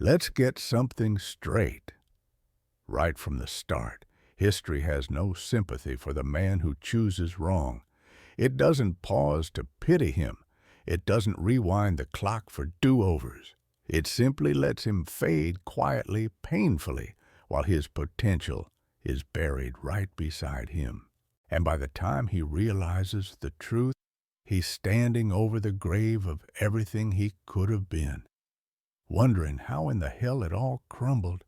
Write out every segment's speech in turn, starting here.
Let's get something straight. Right from the start, history has no sympathy for the man who chooses wrong. It doesn't pause to pity him. It doesn't rewind the clock for do-overs. It simply lets him fade quietly, painfully, while his potential is buried right beside him. And by the time he realizes the truth, he's standing over the grave of everything he could have been, wondering how in the hell it all crumbled,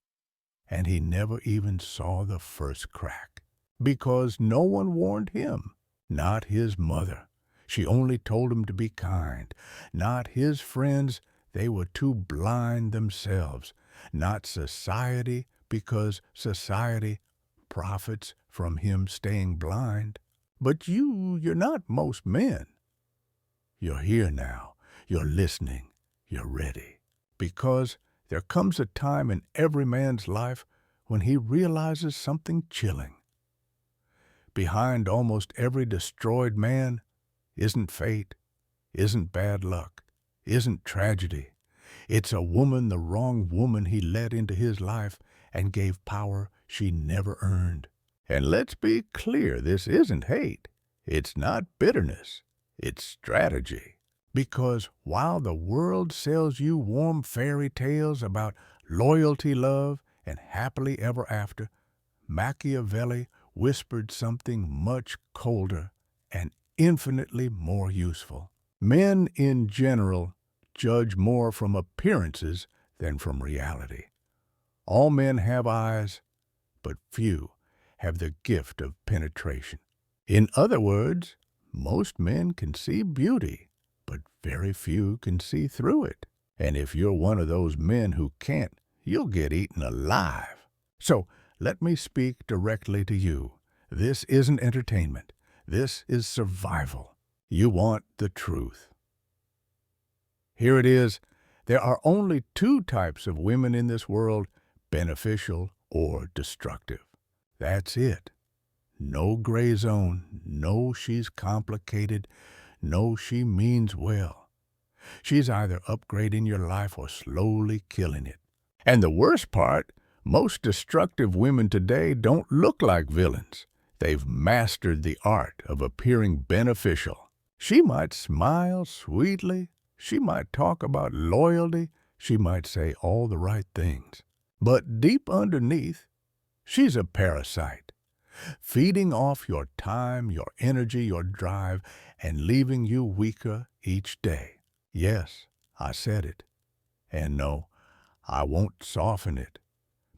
and he never even saw the first crack. Because no one warned him. Not his mother. She only told him to be kind. Not his friends. They were too blind themselves. Not society, because society profits from him staying blind. But you're not most men. You're here now. You're listening. You're ready. Because there comes a time in every man's life when he realizes something chilling. Behind almost every destroyed man isn't fate, isn't bad luck, isn't tragedy. It's a woman, the wrong woman he let into his life and gave power she never earned. And let's be clear, this isn't hate. It's not bitterness. It's strategy. Because while the world sells you warm fairy tales about loyalty, love, and happily ever after, Machiavelli whispered something much colder and infinitely more useful. Men in general judge more from appearances than from reality. All men have eyes, but few have the gift of penetration. In other words, most men can see beauty, but very few can see through it. And if you're one of those men who can't, you'll get eaten alive. So let me speak directly to you. This isn't entertainment. This is survival. You want the truth. Here it is. There are only two types of women in this world, beneficial or destructive. That's it. No gray zone. No, she's complicated. No, she means well. She's either upgrading your life or slowly killing it. And the worst part, most destructive women today don't look like villains. They've mastered the art of appearing beneficial. She might smile sweetly. She might talk about loyalty. She might say all the right things. But deep underneath, she's a parasite, feeding off your time, your energy, your drive, and leaving you weaker each day. Yes, I said it. And no, I won't soften it,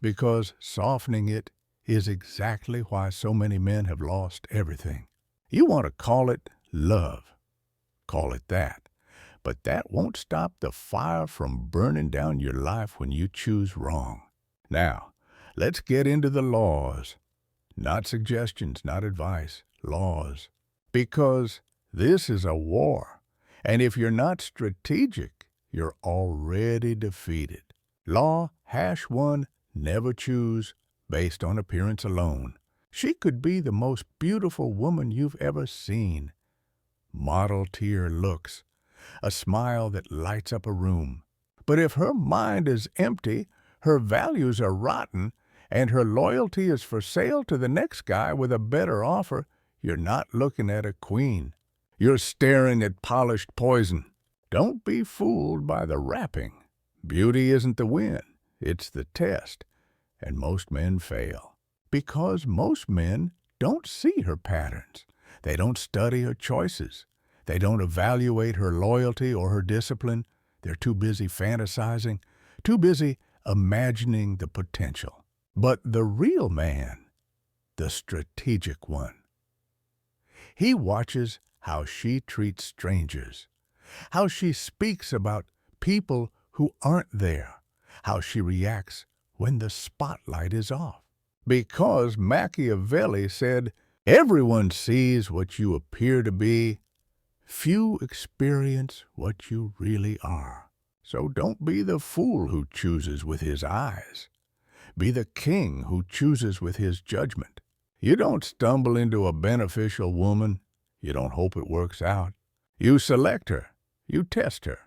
because softening it is exactly why so many men have lost everything. You want to call it love. Call it that. But that won't stop the fire from burning down your life when you choose wrong. Now, let's get into the laws. Not suggestions, not advice. Laws. Because this is a war. And if you're not strategic, you're already defeated. Law #1, never choose based on appearance alone. She could be the most beautiful woman you've ever seen. Model tier looks, a smile that lights up a room. But if her mind is empty, her values are rotten, and her loyalty is for sale to the next guy with a better offer, you're not looking at a queen. You're staring at polished poison. Don't be fooled by the wrapping. Beauty isn't the win, it's the test. And most men fail. Because most men don't see her patterns. They don't study her choices. They don't evaluate her loyalty or her discipline. They're too busy fantasizing, too busy imagining the potential. But the real man, the strategic one, he watches how she treats strangers, how she speaks about people who aren't there, how she reacts when the spotlight is off. Because Machiavelli said, everyone sees what you appear to be. Few experience what you really are. So don't be the fool who chooses with his eyes. Be the king who chooses with his judgment. You don't stumble into a beneficial woman. You don't hope it works out. You select her. You test her.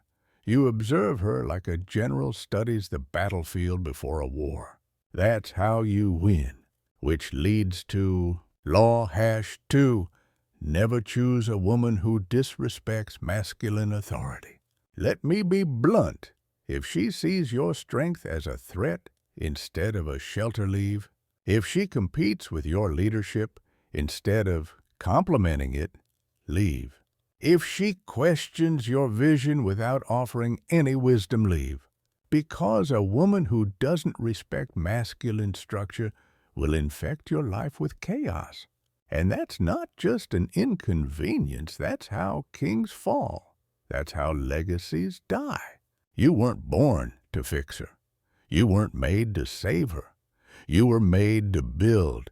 You observe her like a general studies the battlefield before a war. That's how you win, which leads to Law-2. Never choose a woman who disrespects masculine authority. Let me be blunt. If she sees your strength as a threat instead of a shelter leave, if she competes with your leadership instead of complementing it, leave. If she questions your vision without offering any wisdom, leave. Because a woman who doesn't respect masculine structure will infect your life with chaos. And that's not just an inconvenience, that's how kings fall. That's how legacies die. You weren't born to fix her. You weren't made to save her. You were made to build.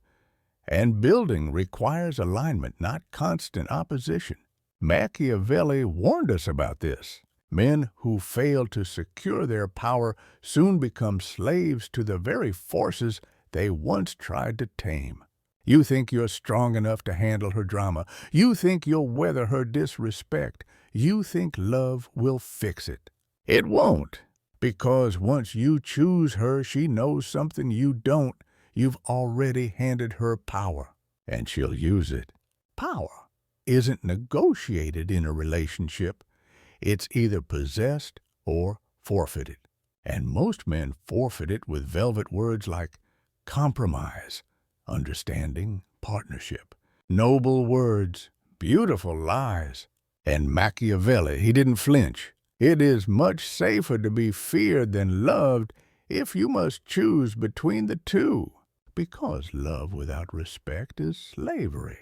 And building requires alignment, not constant opposition. Machiavelli warned us about this. Men who fail to secure their power soon become slaves to the very forces they once tried to tame. You think you're strong enough to handle her drama. You think you'll weather her disrespect. You think love will fix it. It won't, because once you choose her, she knows something you don't. You've already handed her power, and she'll use it. Power isn't negotiated in a relationship. It's either possessed or forfeited. And most men forfeit it with velvet words like compromise, understanding, partnership. Noble words, beautiful lies. And Machiavelli, he didn't flinch. It is much safer to be feared than loved if you must choose between the two, because love without respect is slavery.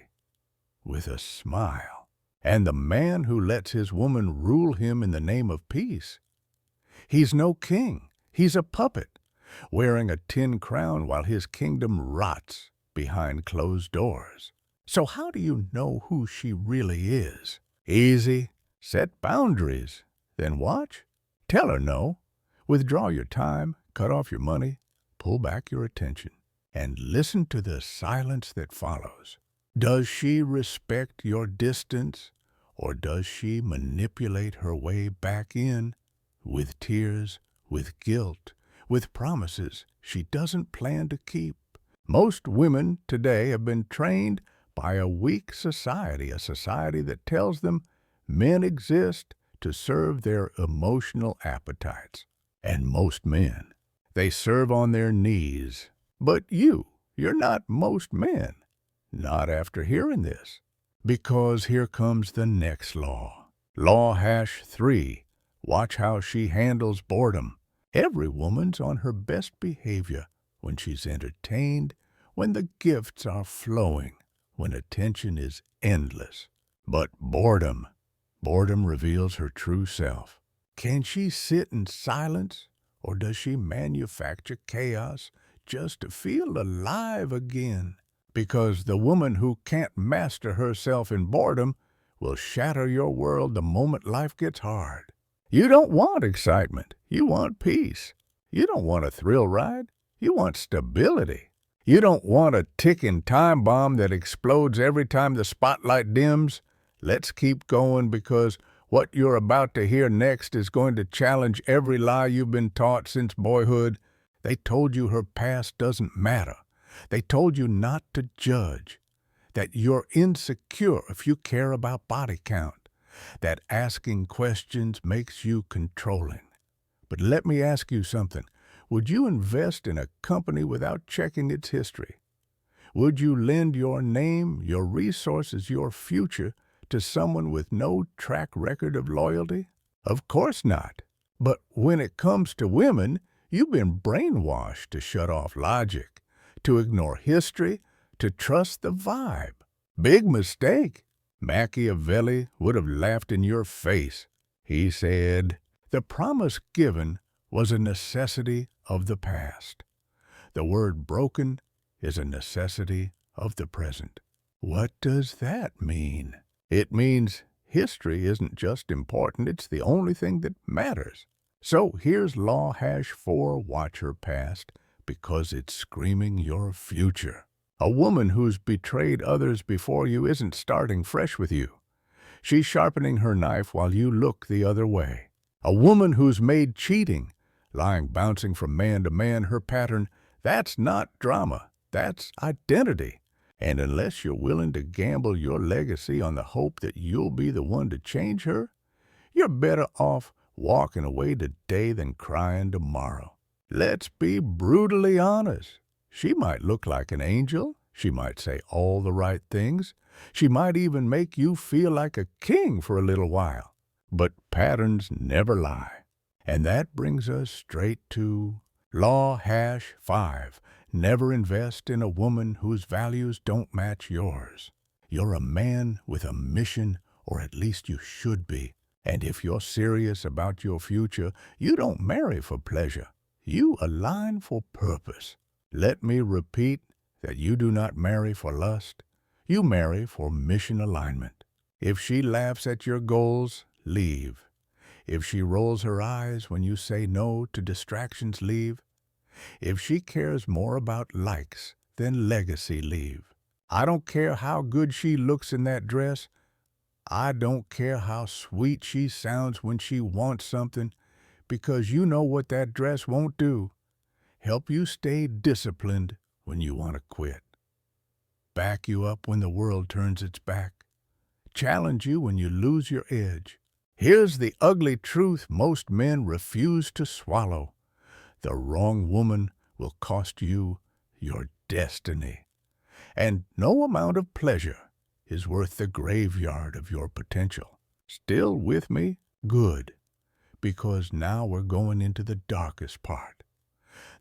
With a smile. And the man who lets his woman rule him in the name of peace, he's no king. He's a puppet, wearing a tin crown while his kingdom rots behind closed doors. So how do you know who she really is? Easy. Set boundaries. Then watch. Tell her no. Withdraw your time, cut off your money, pull back your attention, and listen to the silence that follows. Does she respect your distance, or does she manipulate her way back in with tears, with guilt, with promises she doesn't plan to keep? Most women today have been trained by a weak society, a society that tells them men exist to serve their emotional appetites. And most men, they serve on their knees. But you're not most men. Not after hearing this. Because here comes the next law. Law-3. Watch how she handles boredom. Every woman's on her best behavior when she's entertained, when the gifts are flowing, when attention is endless. But boredom reveals her true self. Can she sit in silence, or does she manufacture chaos just to feel alive again? Because the woman who can't master herself in boredom will shatter your world the moment life gets hard. You don't want excitement. You want peace. You don't want a thrill ride. You want stability. You don't want a ticking time bomb that explodes every time the spotlight dims. Let's keep going, because what you're about to hear next is going to challenge every lie you've been taught since boyhood. They told you her past doesn't matter. They told you not to judge, that you're insecure if you care about body count, that asking questions makes you controlling. But let me ask you something. Would you invest in a company without checking its history? Would you lend your name, your resources, your future to someone with no track record of loyalty? Of course not. But when it comes to women, you've been brainwashed to shut off logic, to ignore history, to trust the vibe. Big mistake. Machiavelli would have laughed in your face. He said, "The promise given was a necessity of the past. The word broken is a necessity of the present." What does that mean? It means history isn't just important, it's the only thing that matters. So here's Law-4, watch her past, because it's screaming your future. A woman who's betrayed others before you isn't starting fresh with you. She's sharpening her knife while you look the other way. A woman who's made cheating, lying, bouncing from man to man, her pattern, that's not drama, that's identity. And unless you're willing to gamble your legacy on the hope that you'll be the one to change her, you're better off walking away today than crying tomorrow. Let's be brutally honest. She might look like an angel. She might say all the right things. She might even make you feel like a king for a little while. But patterns never lie. And that brings us straight to Law #5. Never invest in a woman whose values don't match yours. You're a man with a mission, or at least you should be. And if you're serious about your future, you don't marry for pleasure. You align for purpose. Let me repeat that you do not marry for lust. You marry for mission alignment. If she laughs at your goals, leave. If she rolls her eyes when you say no to distractions, leave. If she cares more about likes than legacy, leave. I don't care how good she looks in that dress. I don't care how sweet she sounds when she wants something, because you know what that dress won't do. Help you stay disciplined when you want to quit. Back you up when the world turns its back. Challenge you when you lose your edge. Here's the ugly truth most men refuse to swallow. The wrong woman will cost you your destiny. And no amount of pleasure is worth the graveyard of your potential. Still with me? Good. Because now we're going into the darkest part.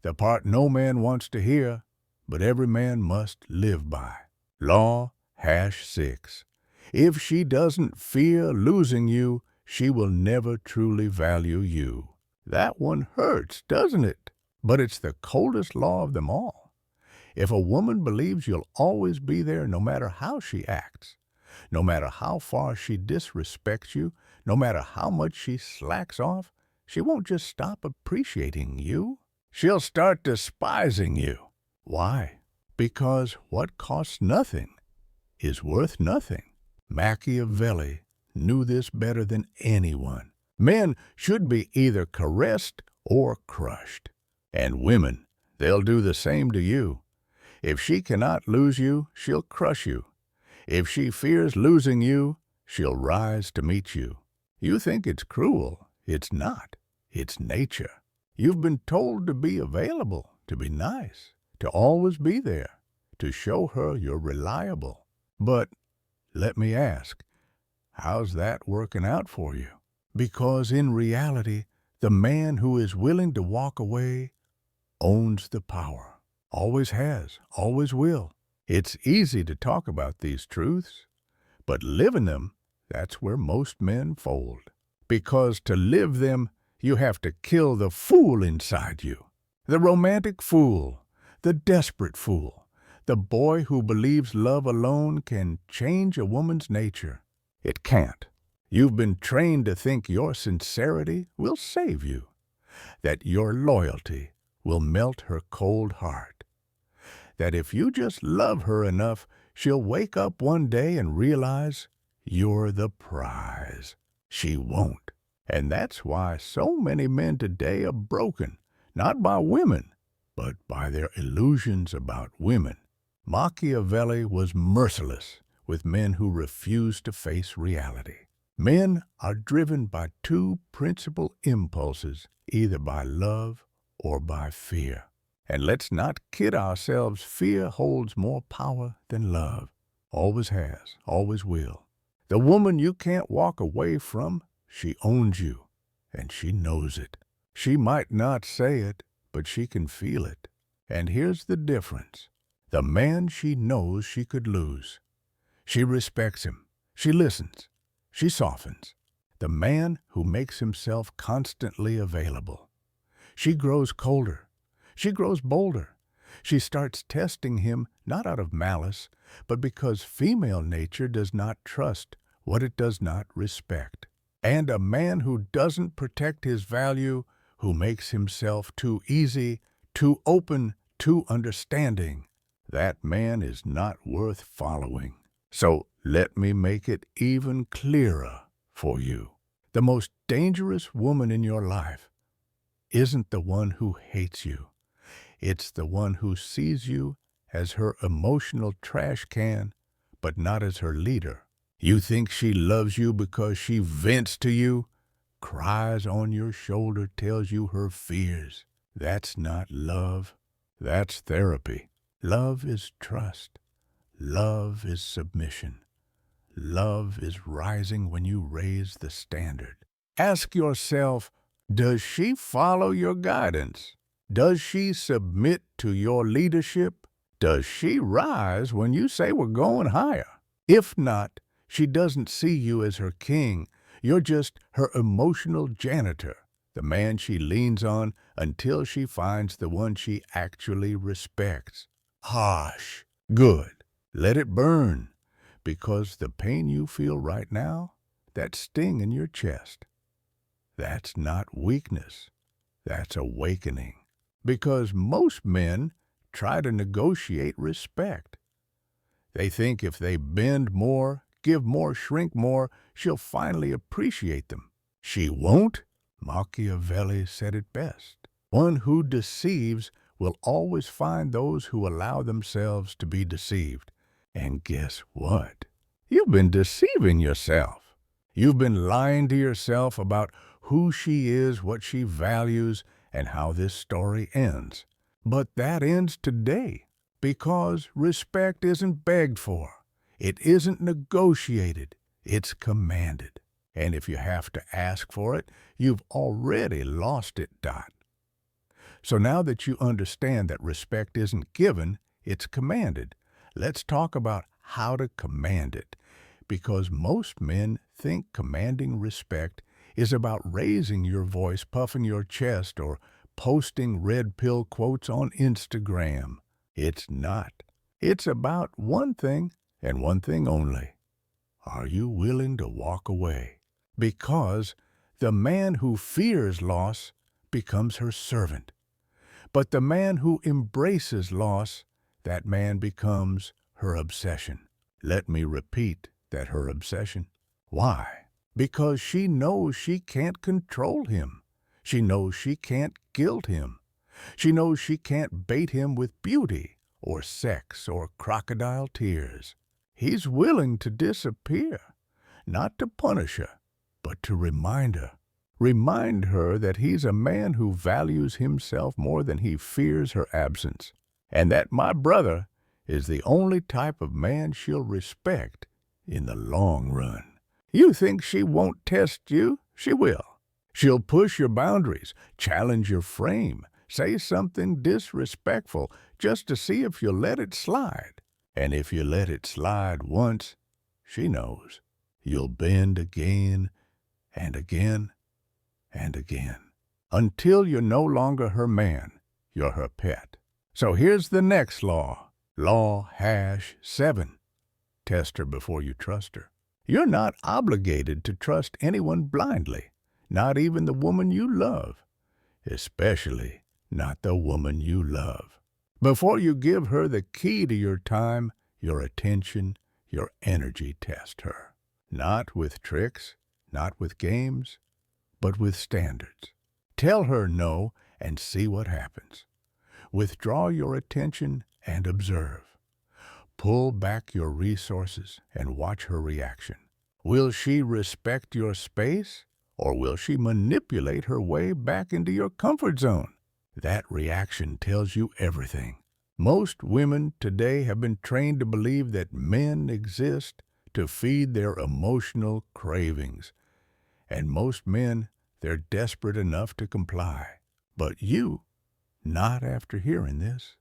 The part no man wants to hear, but every man must live by. Law #6. If she doesn't fear losing you, she will never truly value you. That one hurts, doesn't it? But it's the coldest law of them all. If a woman believes you'll always be there no matter how she acts, no matter how far she disrespects you, no matter how much she slacks off, she won't just stop appreciating you. She'll start despising you. Why? Because what costs nothing is worth nothing. Machiavelli knew this better than anyone. Men should be either caressed or crushed. And women, they'll do the same to you. If she cannot lose you, she'll crush you. If she fears losing you, she'll rise to meet you. You think it's cruel. It's not. It's nature. You've been told to be available, to be nice, to always be there, to show her you're reliable. But let me ask, how's that working out for you? Because in reality, the man who is willing to walk away owns the power. Always has, always will. It's easy to talk about these truths, but living them, that's where most men fold. Because to live them, you have to kill the fool inside you. The romantic fool, the desperate fool, the boy who believes love alone can change a woman's nature. It can't. You've been trained to think your sincerity will save you, that your loyalty will melt her cold heart, that if you just love her enough, she'll wake up one day and realize you're the prize. She won't. And that's why so many men today are broken, not by women, but by their illusions about women. Machiavelli was merciless with men who refused to face reality. Men are driven by two principal impulses, either by love or by fear. And let's not kid ourselves, fear holds more power than love. Always has, always will. The woman you can't walk away from, she owns you, and she knows it. She might not say it, but she can feel it. And here's the difference. The man she knows she could lose. She respects him. She listens. She softens. The man who makes himself constantly available. She grows colder. She grows bolder. She starts testing him not out of malice, but because female nature does not trust what it does not respect. And a man who doesn't protect his value, who makes himself too easy, too open, too understanding, that man is not worth following. So let me make it even clearer for you. The most dangerous woman in your life isn't the one who hates you. It's the one who sees you as her emotional trash can, but not as her leader. You think she loves you because she vents to you, cries on your shoulder, tells you her fears. That's not love. That's therapy. Love is trust. Love is submission. Love is rising when you raise the standard. Ask yourself, does she follow your guidance? Does she submit to your leadership? Does she rise when you say we're going higher? If not, she doesn't see you as her king. You're just her emotional janitor, the man she leans on until she finds the one she actually respects. Harsh. Good. Let it burn. Because the pain you feel right now, that sting in your chest, that's not weakness. That's awakening. Because most men try to negotiate respect. They think if they bend more, give more, shrink more, she'll finally appreciate them. She won't. Machiavelli said it best. One who deceives will always find those who allow themselves to be deceived. And guess what? You've been deceiving yourself. You've been lying to yourself about who she is, what she values, and how this story ends. But that ends today because respect isn't begged for. It isn't negotiated. It's commanded. And if you have to ask for it, you've already lost it, Dot. So now that you understand that respect isn't given, it's commanded, let's talk about how to command it, because most men think commanding respect is about raising your voice, puffing your chest, or posting red pill quotes on Instagram. It's not. It's about one thing and one thing only. Are you willing to walk away? Because the man who fears loss becomes her servant. But the man who embraces loss, that man becomes her obsession. Let me repeat that her obsession. Why? Because she knows she can't control him. She knows she can't guilt him. She knows she can't bait him with beauty or sex or crocodile tears. He's willing to disappear, not to punish her, but to remind her. Remind her that he's a man who values himself more than he fears her absence, and that my brother is the only type of man she'll respect in the long run. You think she won't test you? She will. She'll push your boundaries, challenge your frame, say something disrespectful just to see if you'll let it slide. And if you let it slide once, she knows you'll bend again and again and again, until you're no longer her man, you're her pet. So here's the next law. Law #7. Test her before you trust her. You're not obligated to trust anyone blindly, not even the woman you love, especially not the woman you love. Before you give her the key to your time, your attention, your energy, test her. Not with tricks, not with games, but with standards. Tell her no and see what happens. Withdraw your attention and observe. Pull back your resources and watch her reaction. Will she respect your space, or will she manipulate her way back into your comfort zone? That reaction tells you everything. Most women today have been trained to believe that men exist to feed their emotional cravings. And most men, they're desperate enough to comply. But you, not after hearing this.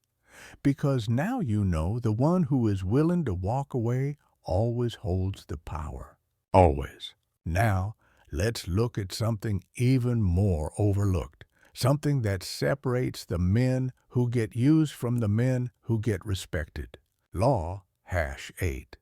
Because now you know the one who is willing to walk away always holds the power. Always. Now, let's look at something even more overlooked. Something that separates the men who get used from the men who get respected. Law #8.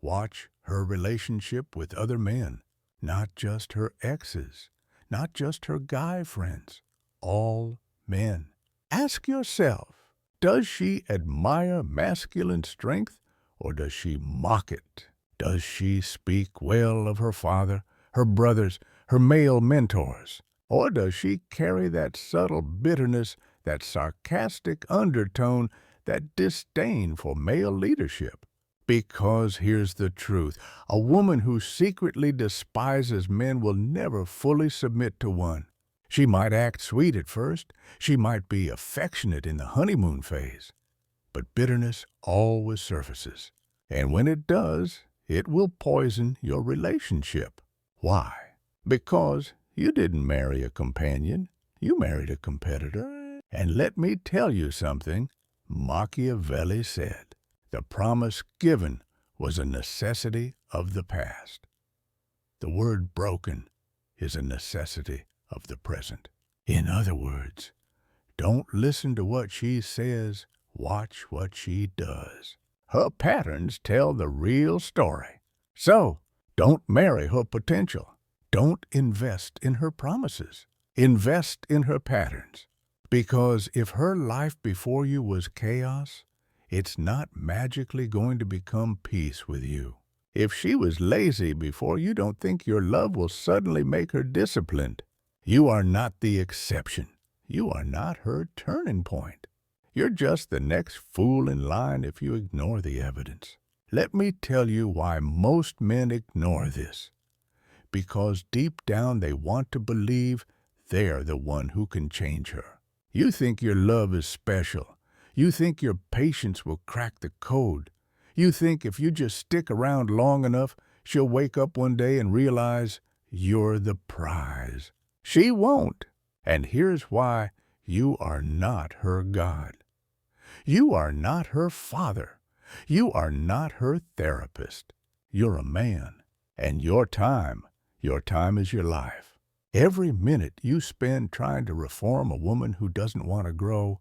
Watch her relationship with other men, not just her exes, not just her guy friends, all men. Ask yourself, does she admire masculine strength, or does she mock it? Does she speak well of her father, her brothers, her male mentors? Or does she carry that subtle bitterness, that sarcastic undertone, that disdain for male leadership? Because here's the truth. A woman who secretly despises men will never fully submit to one. She might act sweet at first. She might be affectionate in the honeymoon phase. But bitterness always surfaces. And when it does, it will poison your relationship. Why? Because you didn't marry a companion. You married a competitor. And let me tell you something. Machiavelli said, the promise given was a necessity of the past. The word broken is a necessity of the present. In other words, don't listen to what she says, watch what she does. Her patterns tell the real story. So, don't marry her potential. Don't invest in her promises. Invest in her patterns. Because if her life before you was chaos, it's not magically going to become peace with you. If she was lazy before you, don't think your love will suddenly make her disciplined. You are not the exception. You are not her turning point. You're just the next fool in line if you ignore the evidence. Let me tell you why most men ignore this. Because deep down they want to believe they're the one who can change her. You think your love is special. You think your patience will crack the code. You think if you just stick around long enough, she'll wake up one day and realize you're the prize. She won't. And here's why: you are not her God. You are not her father. You are not her therapist. You're a man. And your time is your life. Every minute you spend trying to reform a woman who doesn't want to grow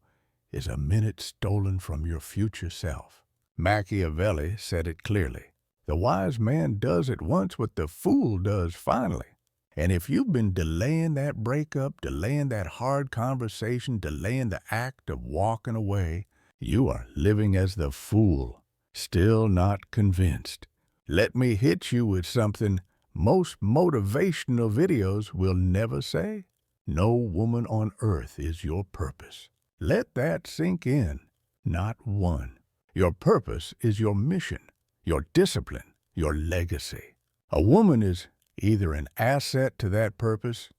is a minute stolen from your future self. Machiavelli said it clearly. The wise man does at once what the fool does finally. And if you've been delaying that breakup, delaying that hard conversation, delaying the act of walking away, you are living as the fool, still not convinced. Let me hit you with something most motivational videos will never say. No woman on earth is your purpose. Let that sink in. Not one. Your purpose is your mission, your discipline, your legacy. A woman is either an asset to that purpose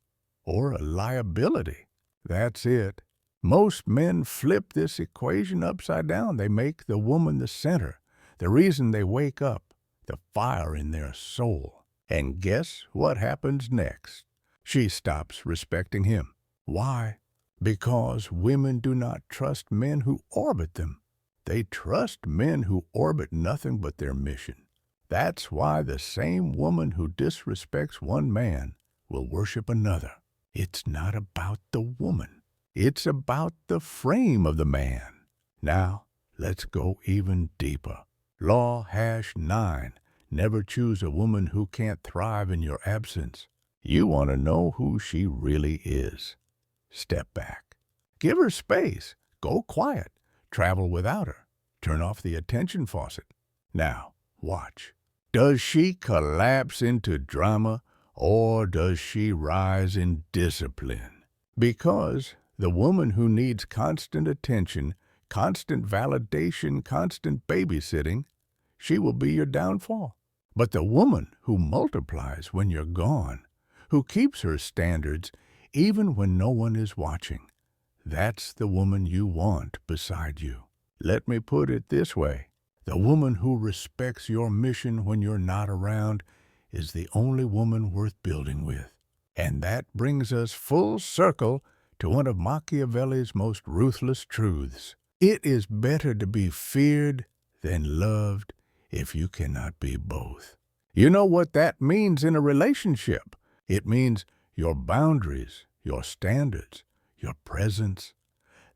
or a liability. That's it. Most men flip this equation upside down. They make the woman the center, the reason they wake up, the fire in their soul. And guess what happens next? She stops respecting him. Why? Because women do not trust men who orbit them. They trust men who orbit nothing but their mission. That's why the same woman who disrespects one man will worship another. It's not about the woman. It's about the frame of the man. Now, let's go even deeper. Law #9. Never choose a woman who can't thrive in your absence. You want to know who she really is. Step back. Give her space. Go quiet. Travel without her. Turn off the attention faucet. Now, watch. Does she collapse into drama, or does she rise in discipline? Because the woman who needs constant attention, constant validation, constant babysitting, she will be your downfall. But the woman who multiplies when you're gone, who keeps her standards even when no one is watching, that's the woman you want beside you. Let me put it this way. The woman who respects your mission when you're not around is the only woman worth building with. And that brings us full circle to one of Machiavelli's most ruthless truths. It is better to be feared than loved if you cannot be both. You know what that means in a relationship? It means your boundaries, your standards, your presence,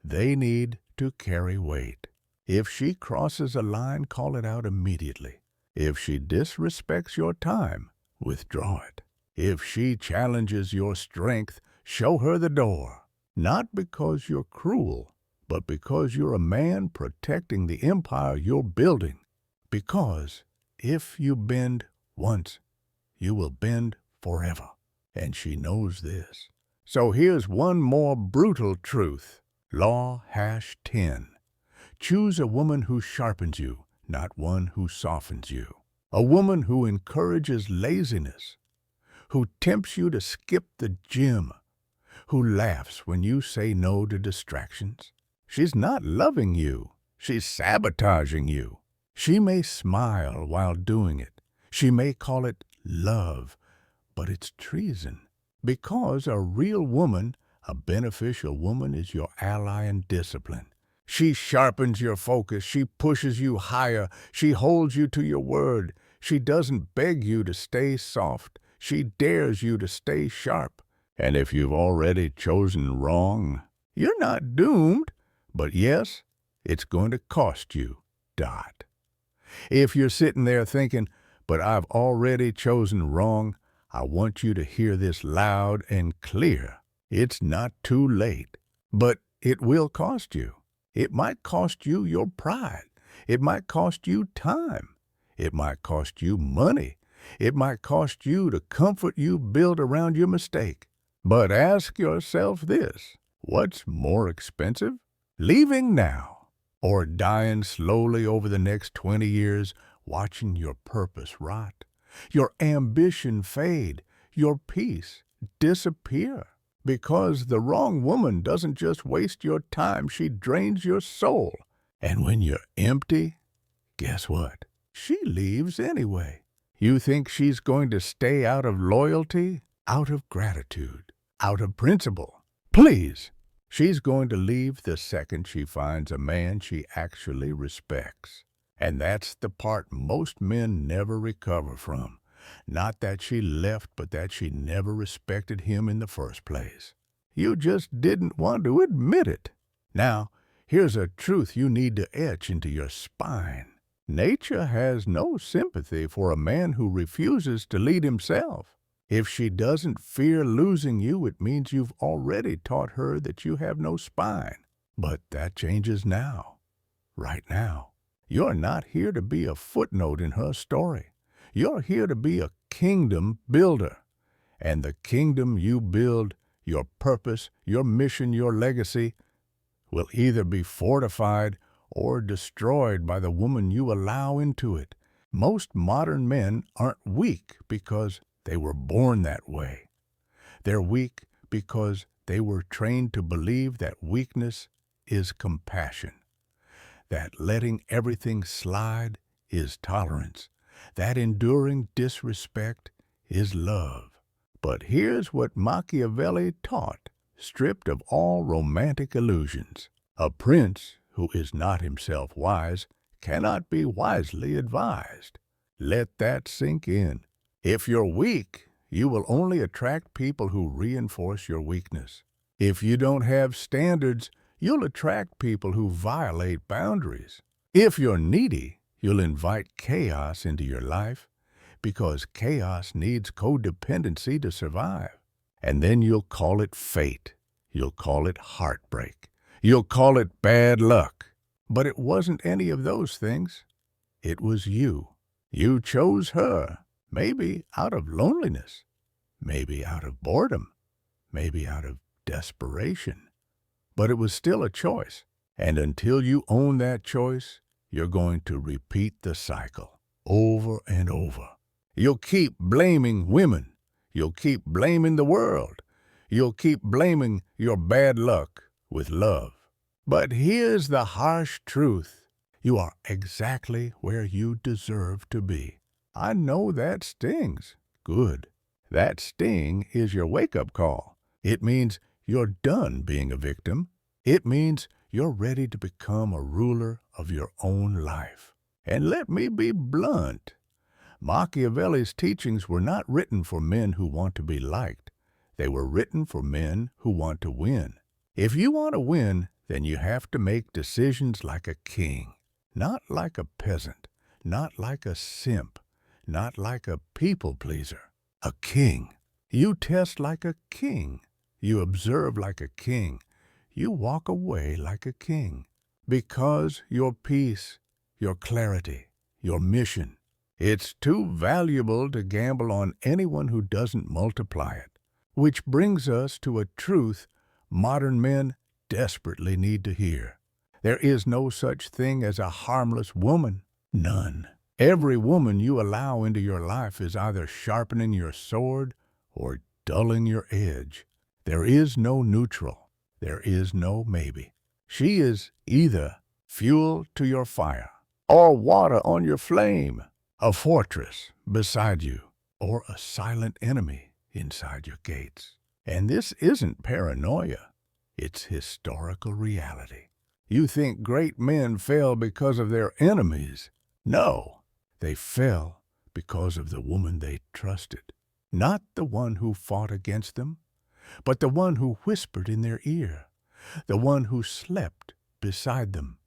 they need to carry weight. If she crosses a line, call it out immediately. If she disrespects your time, withdraw it. If she challenges your strength, show her the door. Not because you're cruel, but because you're a man protecting the empire you're building. Because if you bend once, you will bend forever. and she knows this. So here's one more brutal truth. Law #10. Choose a woman who sharpens you, not one who softens you. A woman who encourages laziness, who tempts you to skip the gym, who laughs when you say no to distractions. She's not loving you. She's sabotaging you. She may smile while doing it. She may call it love, but it's treason. Because a real woman, a beneficial woman, is your ally in discipline. She sharpens your focus. She pushes you higher. She holds you to your word. She doesn't beg you to stay soft. She dares you to stay sharp. And if you've already chosen wrong, you're not doomed. But yes, it's going to cost you. If you're sitting there thinking, but I've already chosen wrong, I want you to hear this loud and clear. It's not too late, but it will cost you. It might cost you your pride. It might cost you time. It might cost you money. It might cost you the comfort you build around your mistake. But ask yourself this: what's more expensive? Leaving now, or dying slowly over the next 20 years, watching your purpose rot, your ambition fade, your peace disappear? Because the wrong woman doesn't just waste your time, she drains your soul. And when you're empty, guess what? She leaves anyway. You think she's going to stay out of loyalty, out of gratitude, out of principle? Please! She's going to leave the second she finds a man she actually respects. And that's the part most men never recover from. Not that she left, but that she never respected him in the first place. You just didn't want to admit it. Now, here's a truth you need to etch into your spine. Nature has no sympathy for a man who refuses to lead himself. If she doesn't fear losing you, it means you've already taught her that you have no spine. But that changes now. Right now. You're not here to be a footnote in her story. You're here to be a kingdom builder. And the kingdom you build, your purpose, your mission, your legacy, will either be fortified or destroyed by the woman you allow into it. Most modern men aren't weak because they were born that way. They're weak because they were trained to believe that weakness is compassion, that letting everything slide is tolerance, that enduring disrespect is love. But here's what Machiavelli taught, stripped of all romantic illusions. A prince who is not himself wise cannot be wisely advised. Let that sink in. If you're weak, you will only attract people who reinforce your weakness. If you don't have standards, you'll attract people who violate boundaries. If you're needy, you'll invite chaos into your life because chaos needs codependency to survive. And then you'll call it fate. You'll call it heartbreak. You'll call it bad luck. But it wasn't any of those things. It was you. You chose her. Maybe out of loneliness, maybe out of boredom, maybe out of desperation. But it was still a choice. And until you own that choice, you're going to repeat the cycle over and over. You'll keep blaming women. You'll keep blaming the world. You'll keep blaming your bad luck with love. But here's the harsh truth. You are exactly where you deserve to be. I know that stings. Good. That sting is your wake-up call. It means you're done being a victim. It means you're ready to become a ruler of your own life. And let me be blunt. Machiavelli's teachings were not written for men who want to be liked. They were written for men who want to win. If you want to win, then you have to make decisions like a king, not like a peasant, not like a simp, not like a people-pleaser. A king. You test like a king. You observe like a king. You walk away like a king. Because your peace, your clarity, your mission, it's too valuable to gamble on anyone who doesn't multiply it. Which brings us to a truth modern men desperately need to hear. There is no such thing as a harmless woman. None. Every woman you allow into your life is either sharpening your sword or dulling your edge. There is no neutral. There is no maybe. She is either fuel to your fire or water on your flame, a fortress beside you or a silent enemy inside your gates. And this isn't paranoia. It's historical reality. You think great men fell because of their enemies. No, they fell because of the woman they trusted. Not the one who fought against them, but the one who whispered in their ear, the one who slept beside them,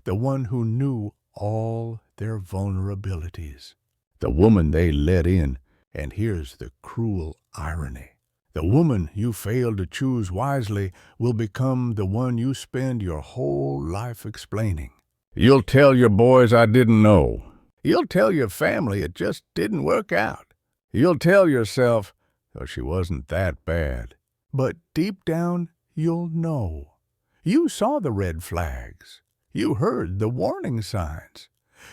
the one who knew all their vulnerabilities. The woman they let in, and here's the cruel irony. The woman you fail to choose wisely will become the one you spend your whole life explaining. You'll tell your boys I didn't know. You'll tell your family it just didn't work out. You'll tell yourself, oh, she wasn't that bad. But deep down, you'll know. You saw the red flags. You heard the warning signs.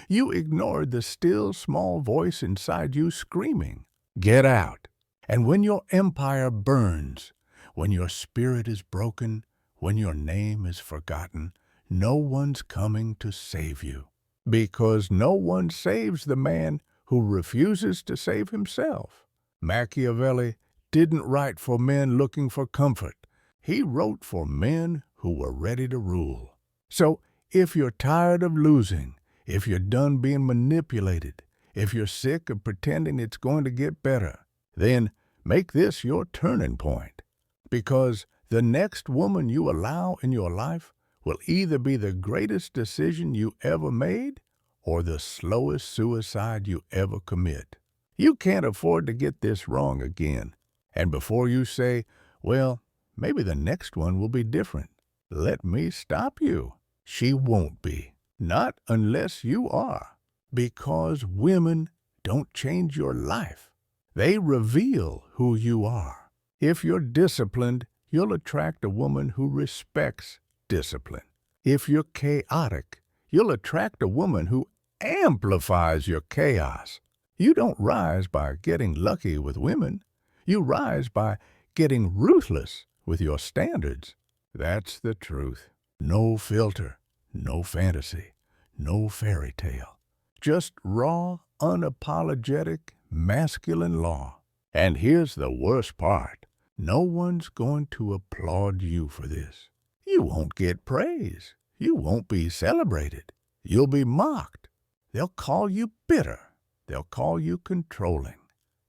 You ignored the still small voice inside you screaming, "Get out." And when your empire burns, when your spirit is broken, when your name is forgotten, no one's coming to save you. Because no one saves the man who refuses to save himself. Machiavelli didn't write for men looking for comfort. He wrote for men who were ready to rule. So if you're tired of losing, if you're done being manipulated, if you're sick of pretending it's going to get better, then make this your turning point. Because the next woman you allow in your life will either be the greatest decision you ever made or the slowest suicide you ever commit. You can't afford to get this wrong again. And before you say, well, maybe the next one will be different, let me stop you. She won't be. Not unless you are. Because women don't change your life. They reveal who you are. If you're disciplined, you'll attract a woman who respects discipline. If you're chaotic, you'll attract a woman who amplifies your chaos. You don't rise by getting lucky with women. You rise by getting ruthless with your standards. That's the truth. No filter, no fantasy, no fairy tale. Just raw, unapologetic, masculine law. And here's the worst part. No one's going to applaud you for this. You won't get praise. You won't be celebrated. You'll be mocked. They'll call you bitter. They'll call you controlling.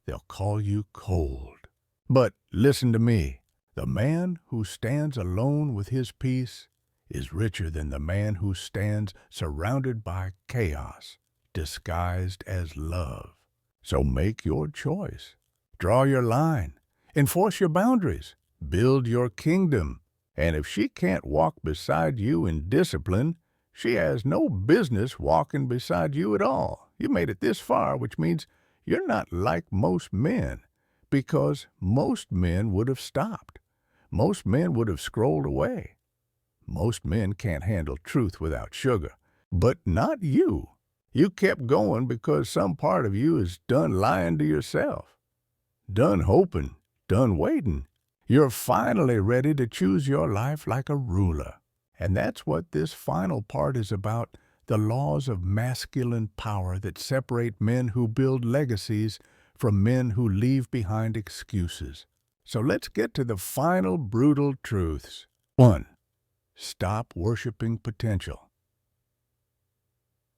They'll call you cold. But listen to me. The man who stands alone with his peace is richer than the man who stands surrounded by chaos, disguised as love. So make your choice. Draw your line. Enforce your boundaries. Build your kingdom. And if she can't walk beside you in discipline, she has no business walking beside you at all. You made it this far, which means you're not like most men, because most men would have stopped. Most men would have scrolled away. Most men can't handle truth without sugar. But not you. You kept going because some part of you is done lying to yourself. Done hoping, done waiting. You're finally ready to choose your life like a ruler. And that's what this final part is about, the laws of masculine power that separate men who build legacies from men who leave behind excuses. So let's get to the final brutal truths. 1. Stop worshiping potential.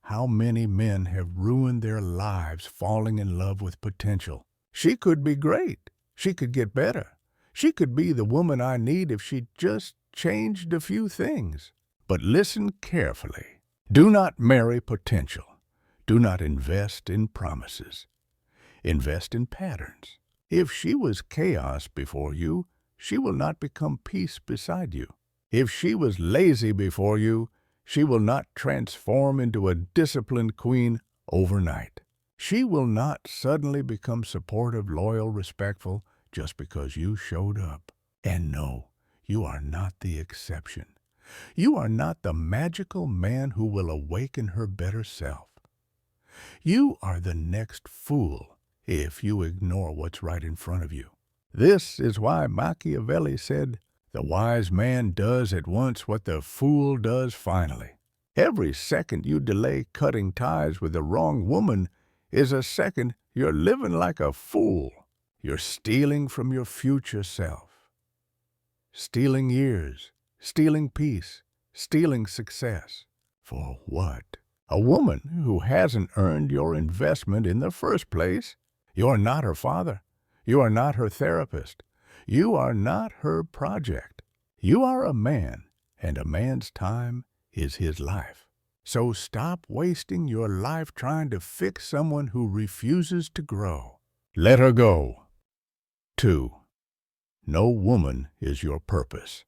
How many men have ruined their lives falling in love with potential? She could be great. She could get better. She could be the woman I need if she just changed a few things. But listen carefully. Do not marry potential. Do not invest in promises. Invest in patterns. If she was chaos before you, she will not become peace beside you. If she was lazy before you, she will not transform into a disciplined queen overnight. She will not suddenly become supportive, loyal, respectful, just because you showed up. And no, you are not the exception. You are not the magical man who will awaken her better self. You are the next fool if you ignore what's right in front of you. This is why Machiavelli said, "The wise man does at once what the fool does finally." Every second you delay cutting ties with the wrong woman is a second you're living like a fool. You're stealing from your future self. Stealing years, stealing peace, stealing success. For what? A woman who hasn't earned your investment in the first place. You are not her father. You are not her therapist. You are not her project. You are a man, and a man's time is his life. So stop wasting your life trying to fix someone who refuses to grow. Let her go. 2. No woman is your purpose.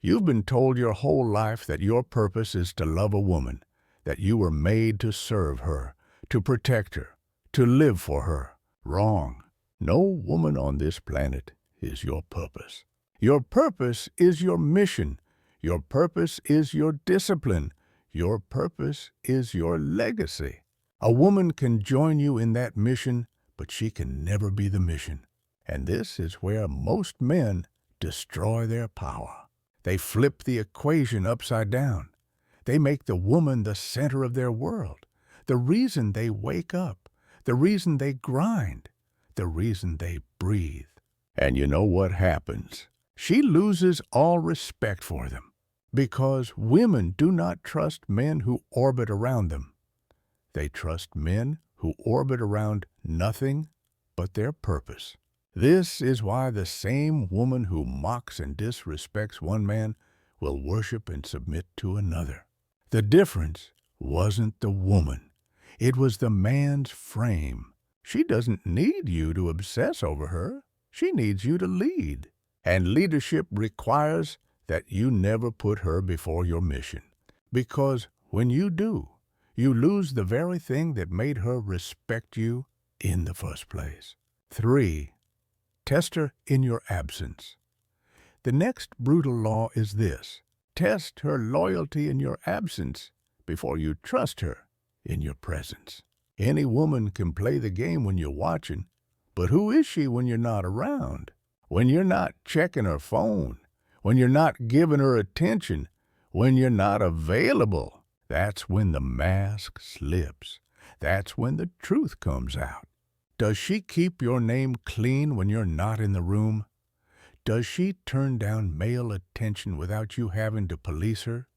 You've been told your whole life that your purpose is to love a woman, that you were made to serve her, to protect her, to live for her. Wrong. No woman on this planet is your purpose. Your purpose is your mission. Your purpose is your discipline. Your purpose is your legacy. A woman can join you in that mission, but she can never be the mission. And this is where most men destroy their power. They flip the equation upside down. They make the woman the center of their world, the reason they wake up, the reason they grind, the reason they breathe. And you know what happens? She loses all respect for them, because women do not trust men who orbit around them. They trust men who orbit around nothing but their purpose. This is why the same woman who mocks and disrespects one man will worship and submit to another. The difference wasn't the woman. It was the man's frame. She doesn't need you to obsess over her. She needs you to lead. And leadership requires that you never put her before your mission. Because when you do, you lose the very thing that made her respect you in the first place. 3. Test her in your absence. The next brutal law is this: test her loyalty in your absence before you trust her in your presence. Any woman can play the game when you're watching, but who is she when you're not around? When you're not checking her phone, when you're not giving her attention, when you're not available, that's when the mask slips. That's when the truth comes out. Does she keep your name clean when you're not in the room? Does she turn down male attention without you having to police her?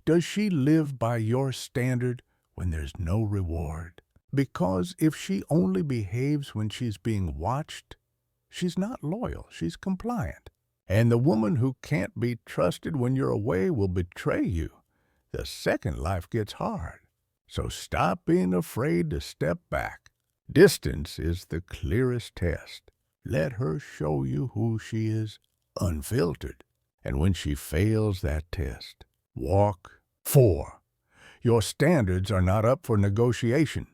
Does she live by your standard when there's no reward? Because if she only behaves when she's being watched, she's not loyal, she's compliant. And the woman who can't be trusted when you're away will betray you. The second life gets hard. So stop being afraid to step back. Distance is the clearest test. Let her show you who she is, unfiltered. And when she fails that test, walk. 4. Your standards are not up for negotiation.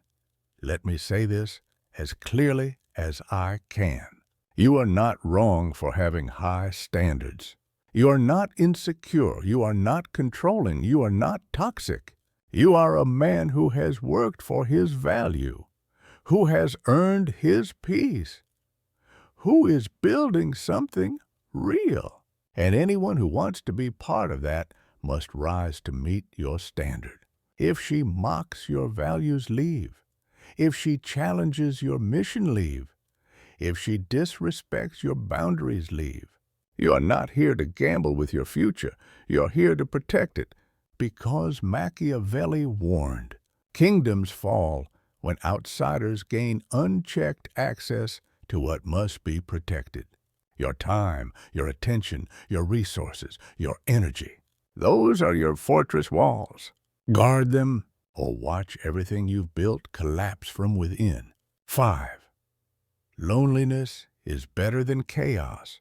Let me say this as clearly as I can. You are not wrong for having high standards. You are not insecure. You are not controlling. You are not toxic. You are a man who has worked for his value, who has earned his peace, who is building something real. And anyone who wants to be part of that must rise to meet your standard. If she mocks your values, leave. If she challenges your mission, leave. If she disrespects your boundaries, leave. You are not here to gamble with your future. You are here to protect it. Because Machiavelli warned, kingdoms fall when outsiders gain unchecked access to what must be protected. Your time, your attention, your resources, your energy. Those are your fortress walls. Guard them or watch everything you've built collapse from within. 5. Loneliness is better than chaos.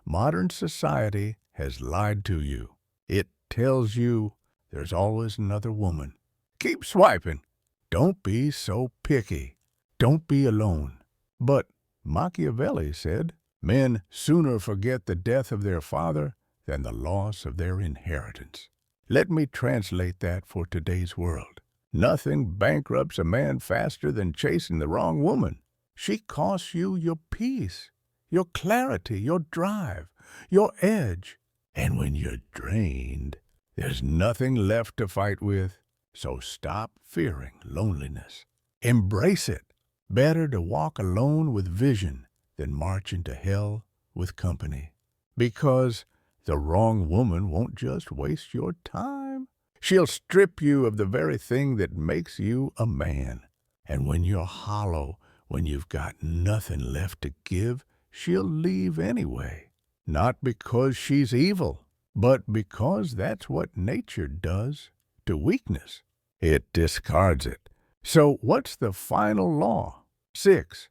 Modern society has lied to you. It tells you there's always another woman. Keep swiping. Don't be so picky. Don't be alone. But Machiavelli said, Men sooner forget the death of their father than the loss of their inheritance. Let me translate that for today's world. Nothing bankrupts a man faster than chasing the wrong woman. She costs you your peace, your clarity, your drive, your edge. And when you're drained, there's nothing left to fight with. So stop fearing loneliness. Embrace it. Better to walk alone with vision than march into hell with company. Because the wrong woman won't just waste your time. She'll strip you of the very thing that makes you a man. And when you're hollow, when you've got nothing left to give, she'll leave anyway. Not because she's evil, but because that's what nature does to weakness. It discards it. So what's the final law? 6.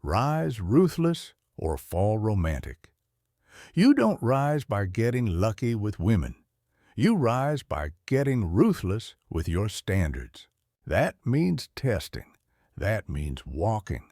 Rise ruthless or fall romantic. You don't rise by getting lucky with women. You rise by getting ruthless with your standards. That means testing. That means walking.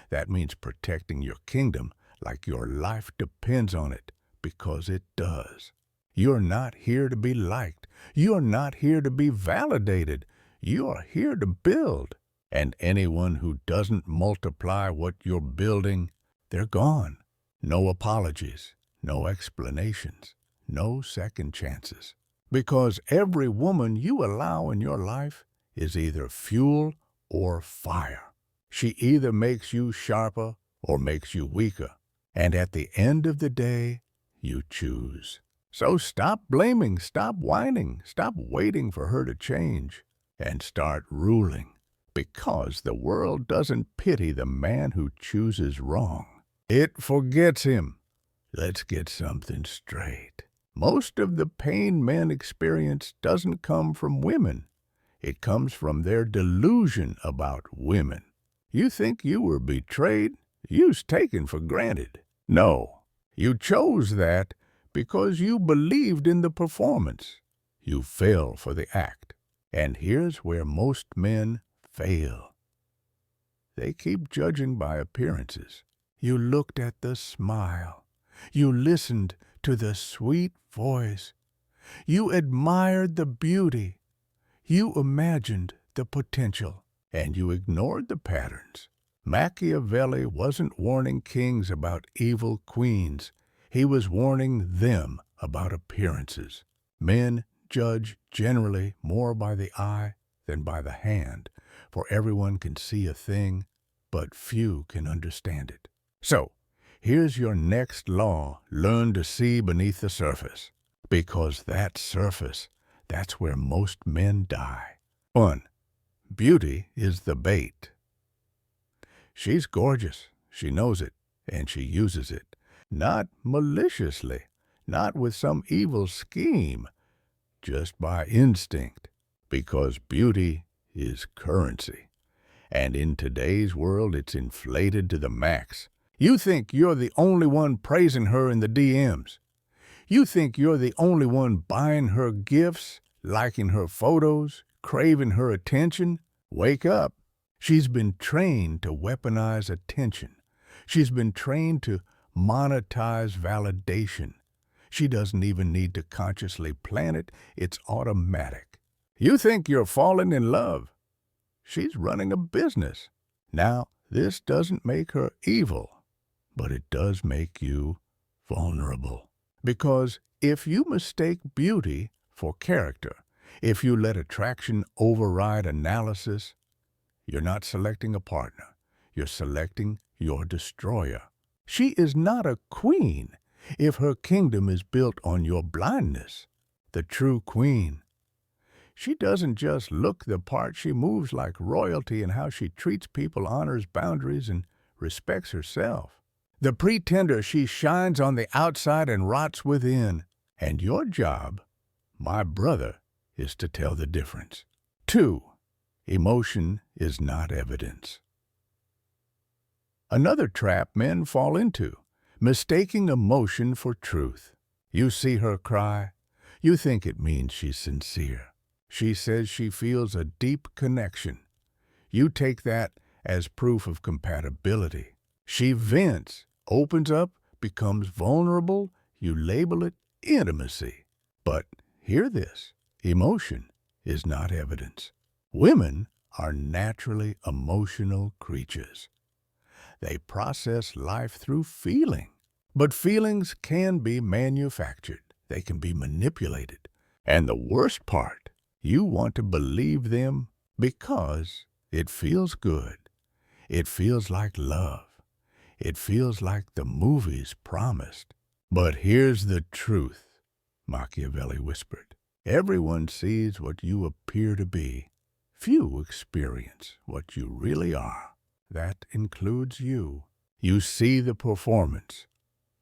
That means protecting your kingdom like your life depends on it, because it does. You're not here to be liked. You're not here to be validated. You are here to build. And anyone who doesn't multiply what you're building, they're gone. No apologies, no explanations, no second chances. Because every woman you allow in your life is either fuel or fire. She either makes you sharper or makes you weaker. And at the end of the day, you choose. So stop blaming, stop whining, stop waiting for her to change, and start ruling. Because the world doesn't pity the man who chooses wrong. It forgets him. Let's get something straight. Most of the pain men experience doesn't come from women. It comes from their delusion about women. You think you were betrayed? You's taken for granted. No, you chose that because you believed in the performance. You fell for the act. And here's where most men fail. They keep judging by appearances. You looked at the smile. You listened to the sweet voice. You admired the beauty. You imagined the potential. And you ignored the patterns. Machiavelli wasn't warning kings about evil queens. He was warning them about appearances. Men judge generally more by the eye than by the hand, for everyone can see a thing, but few can understand it. So, here's your next law. Learn to see beneath the surface. Because that surface, that's where most men die. 1. Beauty is the bait. She's gorgeous. She knows it, and she uses it. Not maliciously, not with some evil scheme, just by instinct. Because beauty is currency. And in today's world, it's inflated to the max. You think you're the only one praising her in the DMs. You think you're the only one buying her gifts, liking her photos, craving her attention. Wake up. She's been trained to weaponize attention. She's been trained to monetize validation. She doesn't even need to consciously plan it. It's automatic. You think you're falling in love. She's running a business. Now, this doesn't make her evil, but it does make you vulnerable. Because if you mistake beauty for character, if you let attraction override analysis, you're not selecting a partner. You're selecting your destroyer. She is not a queen if her kingdom is built on your blindness. The true queen, she doesn't just look the part. She moves like royalty in how she treats people, honors boundaries, and respects herself. The pretender, she shines on the outside and rots within. And your job, my brother, is to tell the difference. 2. Emotion is not evidence. Another trap men fall into, mistaking emotion for truth. You see her cry. You think it means she's sincere. She says she feels a deep connection. You take that as proof of compatibility. She vents, opens up, becomes vulnerable, you label it intimacy. But hear this, emotion is not evidence. Women are naturally emotional creatures. They process life through feeling. But feelings can be manufactured. They can be manipulated. And the worst part, you want to believe them because it feels good. It feels like love. It feels like the movies promised. But here's the truth, Machiavelli whispered. Everyone sees what you appear to be. Few experience what you really are. That includes you. You see the performance,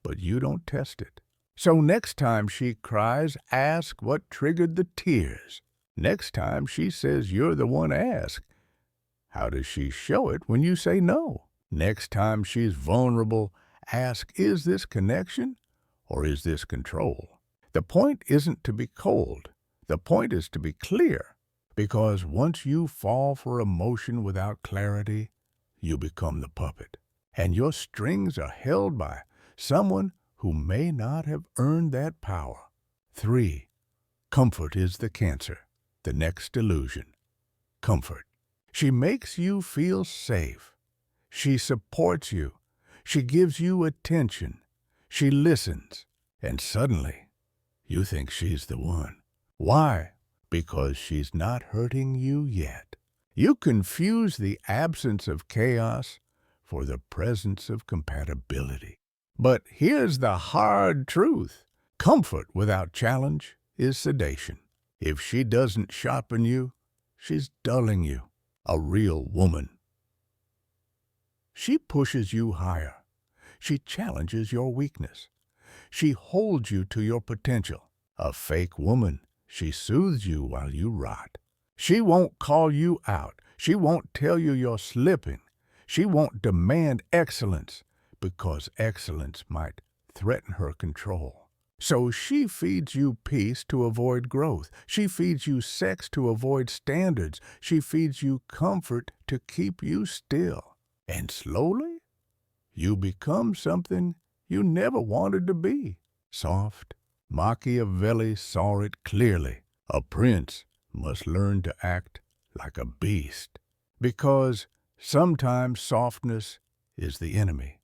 but you don't test it. So next time she cries, ask what triggered the tears. Next time she says you're the one, ask, how does she show it when you say no? Next time she's vulnerable, ask, is this connection or is this control? The point isn't to be cold. The point is to be clear. Because once you fall for emotion without clarity, you become the puppet. And your strings are held by someone who may not have earned that power. 3. Comfort is the cancer, the next illusion. Comfort. She makes you feel safe. She supports you. She gives you attention. She listens. And suddenly, you think she's the one. Why? Because she's not hurting you yet. You confuse the absence of chaos for the presence of compatibility. But here's the hard truth. Comfort without challenge is sedation. If she doesn't sharpen you, she's dulling you. A real woman. She pushes you higher. She challenges your weakness. She holds you to your potential. A fake woman, she soothes you while you rot. She won't call you out. She won't tell you you're slipping. She won't demand excellence because excellence might threaten her control. So she feeds you peace to avoid growth. She feeds you sex to avoid standards. She feeds you comfort to keep you still. And slowly, you become something you never wanted to be. Soft. Machiavelli saw it clearly. A prince must learn to act like a beast. Because sometimes softness is the enemy.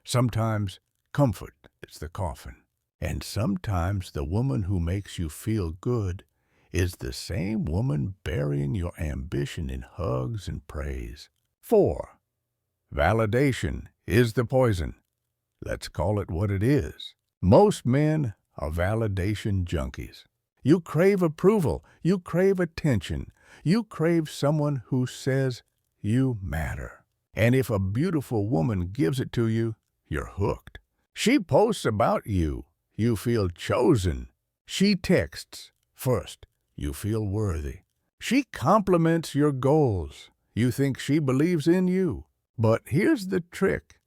Sometimes comfort is the coffin. And sometimes the woman who makes you feel good is the same woman burying your ambition in hugs and praise. 4. Validation is the poison. Let's call it what it is. Most men are validation junkies. You crave approval. You crave attention. You crave someone who says you matter. And if a beautiful woman gives it to you, you're hooked. She posts about you. You feel chosen. She texts. First, you feel worthy. She compliments your goals. You think she believes in you. But here's the trick.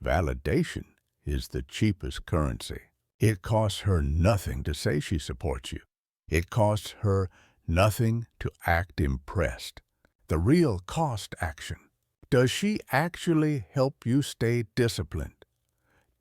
Validation is the cheapest currency. It costs her nothing to say she supports you. It costs her nothing to act impressed. The real cost action. Does she actually help you stay disciplined?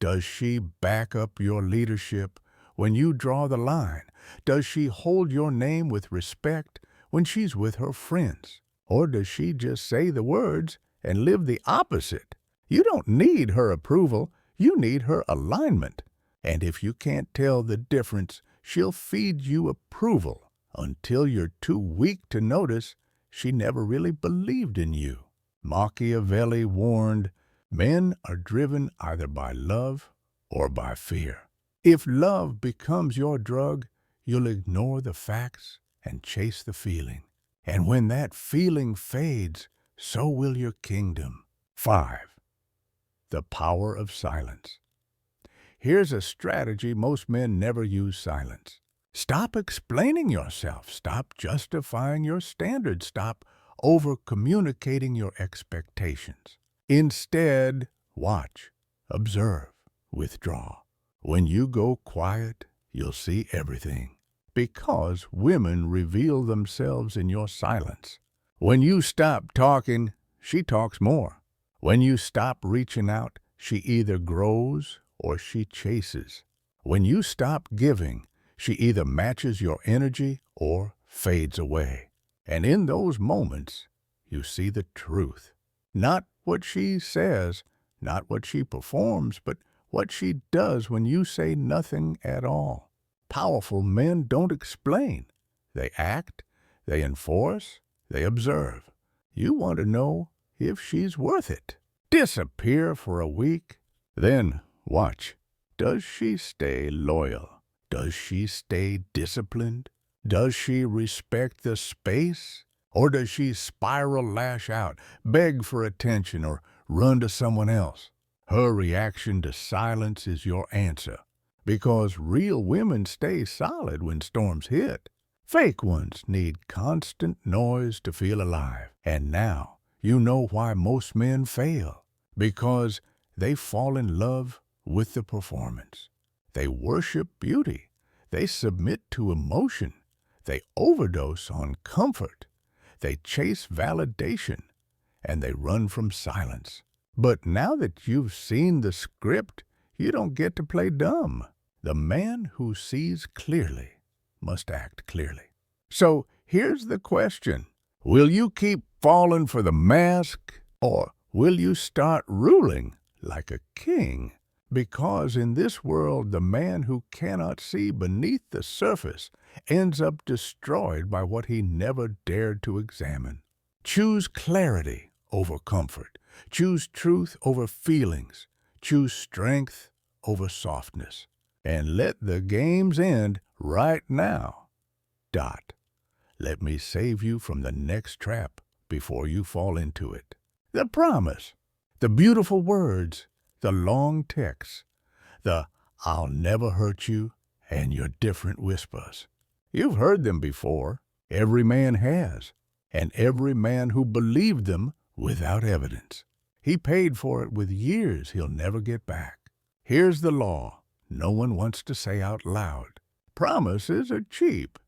Does she back up your leadership when you draw the line? Does she hold your name with respect when she's with her friends? Or does she just say the words and live the opposite? You don't need her approval. You need her alignment. And if you can't tell the difference, she'll feed you approval until you're too weak to notice she never really believed in you. Machiavelli warned, men are driven either by love or by fear. If love becomes your drug, you'll ignore the facts and chase the feeling. And when that feeling fades, so will your kingdom. 5. The power of silence. Here's a strategy most men never use: silence. Stop explaining yourself. Stop justifying your standards. Stop over-communicating your expectations. Instead, watch, observe, withdraw. When you go quiet, you'll see everything. Because women reveal themselves in your silence. When you stop talking, she talks more. When you stop reaching out, she either grows or she chases. When you stop giving, she either matches your energy or fades away. And in those moments, you see the truth. Not what she says, not what she performs, but what she does when you say nothing at all. Powerful men don't explain. They act, they enforce, they observe. You want to know if she's worth it. Disappear for a week, then watch. Does she stay loyal? Does she stay disciplined? Does she respect the space? Or does she spiral, lash out, beg for attention, or run to someone else? Her reaction to silence is your answer, because real women stay solid when storms hit. Fake ones need constant noise to feel alive. And now you know why most men fail, because they fall in love with the performance. They worship beauty. They submit to emotion. They overdose on comfort. They chase validation, and they run from silence. But now that you've seen the script, you don't get to play dumb. The man who sees clearly must act clearly. So here's the question. Will you keep falling for the mask, or will you start ruling like a king? Because in this world, the man who cannot see beneath the surface ends up destroyed by what he never dared to examine. Choose clarity over comfort. Choose truth over feelings. Choose strength over softness. And let the games end right now. Let me save you from the next trap before you fall into it. The promise, the beautiful words, the long texts, the "I'll never hurt you" and your different whispers. You've heard them before. Every man has. And every man who believed them without evidence. He paid for it with years he'll never get back. Here's the law no one wants to say out loud. Promises are cheap.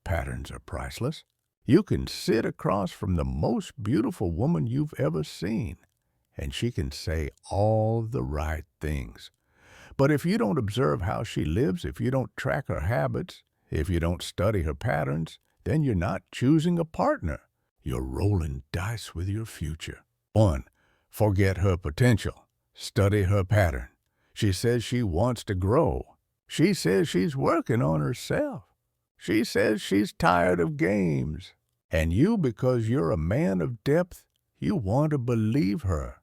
Patterns are priceless. You can sit across from the most beautiful woman you've ever seen, and she can say all the right things. But if you don't observe how she lives, if you don't track her habits, if you don't study her patterns, then you're not choosing a partner. You're rolling dice with your future. 1. Forget her potential. Study her pattern. She says she wants to grow. She says she's working on herself. She says she's tired of games. And you, because you're a man of depth, you want to believe her.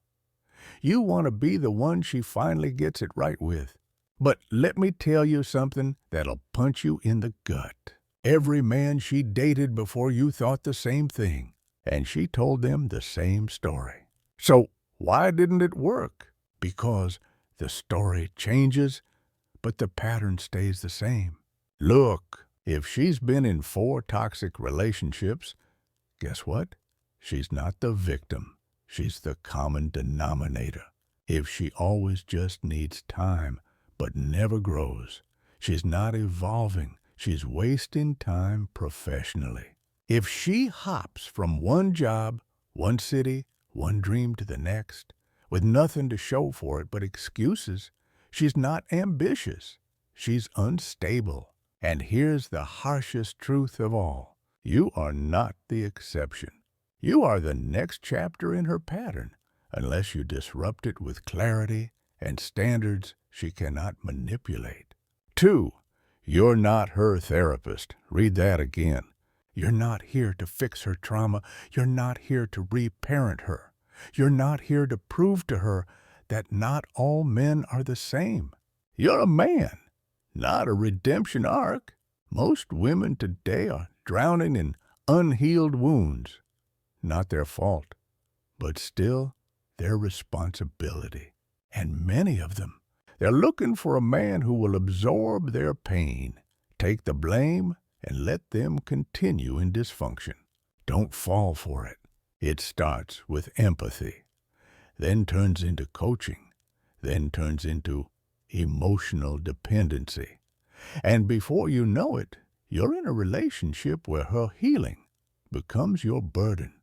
You want to be the one she finally gets it right with. But let me tell you something that'll punch you in the gut. Every man she dated before you thought the same thing, and she told them the same story. So why didn't it work? Because the story changes, but the pattern stays the same. Look, if she's been in 4 toxic relationships, guess what? She's not the victim. She's the common denominator. If she always just needs time, but never grows, she's not evolving. She's wasting time professionally. If she hops from one job, one city, one dream to the next, with nothing to show for it but excuses, she's not ambitious. She's unstable. And here's the harshest truth of all. You are not the exception. You are the next chapter in her pattern, unless you disrupt it with clarity and standards she cannot manipulate. 2. You're not her therapist. Read that again. You're not here to fix her trauma. You're not here to reparent her. You're not here to prove to her that not all men are the same. You're a man, not a redemption arc. Most women today are drowning in unhealed wounds. Not their fault, but still their responsibility. And many of them, they're looking for a man who will absorb their pain, take the blame, and let them continue in dysfunction. Don't fall for it. It starts with empathy, then turns into coaching, then turns into emotional dependency. And before you know it, you're in a relationship where her healing becomes your burden.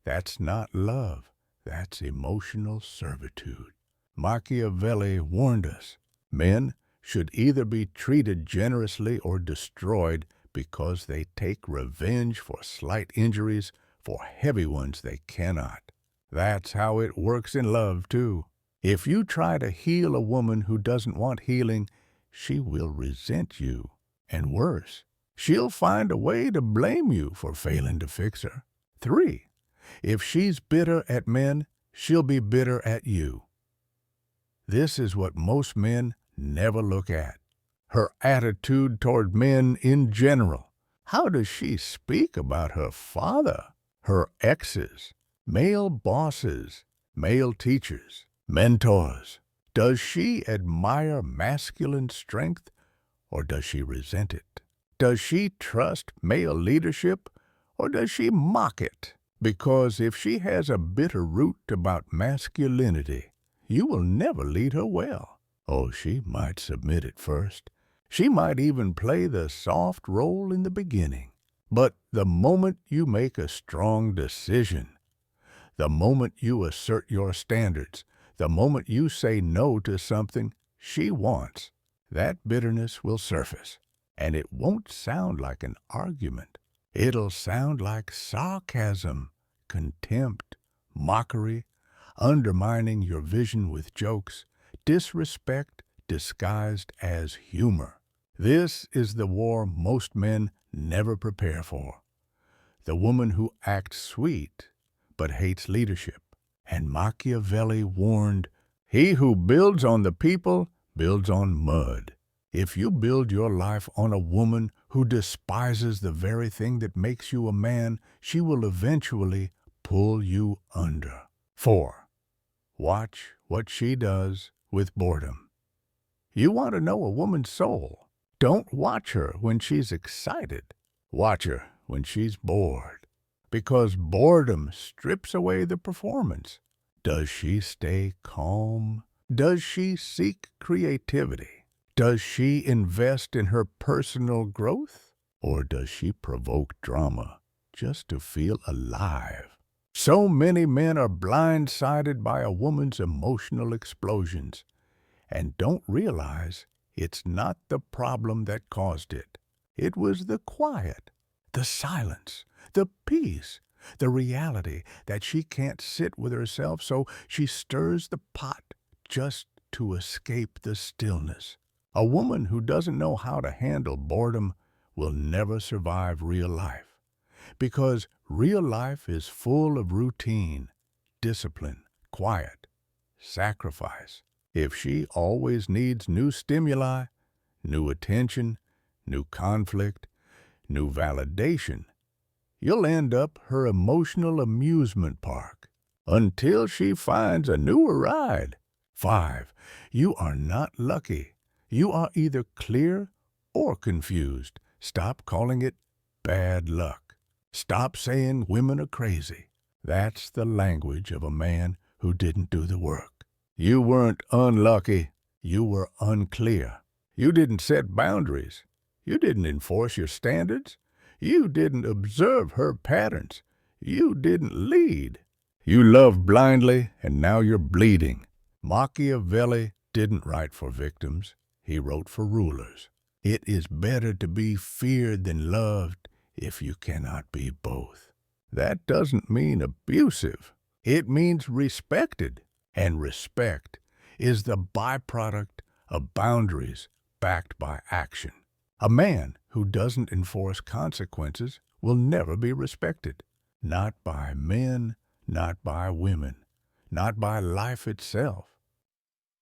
That's not love. That's emotional servitude. Machiavelli warned us, Men should either be treated generously or destroyed because they take revenge for slight injuries, for heavy ones they cannot. That's how it works in love, too. If you try to heal a woman who doesn't want healing, she will resent you. And worse, she'll find a way to blame you for failing to fix her. 3. If she's bitter at men, she'll be bitter at you. This is what most men never look at. Her attitude toward men in general. How does she speak about her father, her exes, male bosses, male teachers, mentors? Does she admire masculine strength, or does she resent it? Does she trust male leadership, or does she mock it? Because if she has a bitter root about masculinity, you will never lead her well. Oh, she might submit at first. She might even play the soft role in the beginning. But the moment you make a strong decision, the moment you assert your standards, the moment you say no to something she wants, that bitterness will surface. And it won't sound like an argument. It'll sound like sarcasm, contempt, mockery, undermining your vision with jokes, disrespect disguised as humor. This is the war most men never prepare for. The woman who acts sweet but hates leadership. And Machiavelli warned, "He who builds on the people builds on mud." If you build your life on a woman who despises the very thing that makes you a man, she will eventually pull you under. 4. Watch what she does with boredom. You want to know a woman's soul? Don't watch her when she's excited. Watch her when she's bored. Because boredom strips away the performance. Does she stay calm? Does she seek creativity? Does she invest in her personal growth? Or does she provoke drama just to feel alive? So many men are blindsided by a woman's emotional explosions and don't realize it's not the problem that caused it. It was the quiet, the silence, the peace, the reality that she can't sit with herself, so she stirs the pot just to escape the stillness. A woman who doesn't know how to handle boredom will never survive real life, because real life is full of routine, discipline, quiet, sacrifice. If she always needs new stimuli, new attention, new conflict, new validation, you'll end up her emotional amusement park until she finds a newer ride. 5. You are not lucky. You are either clear or confused. Stop calling it bad luck. Stop saying women are crazy. That's the language of a man who didn't do the work. You weren't unlucky. You were unclear. You didn't set boundaries. You didn't enforce your standards. You didn't observe her patterns. You didn't lead. You loved blindly, and now you're bleeding. Machiavelli didn't write for victims. He wrote for rulers. It is better to be feared than loved if you cannot be both. That doesn't mean abusive. It means respected. And respect is the byproduct of boundaries backed by action. A man who doesn't enforce consequences will never be respected. Not by men, not by women, not by life itself.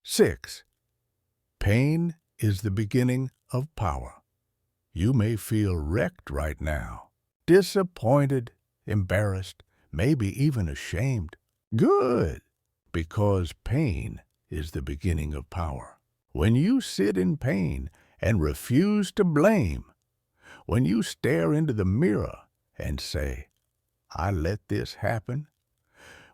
6. Pain is the beginning of power. You may feel wrecked right now, disappointed, embarrassed, maybe even ashamed. Good, because pain is the beginning of power. When you sit in pain and refuse to blame, when you stare into the mirror and say, "I let this happen,"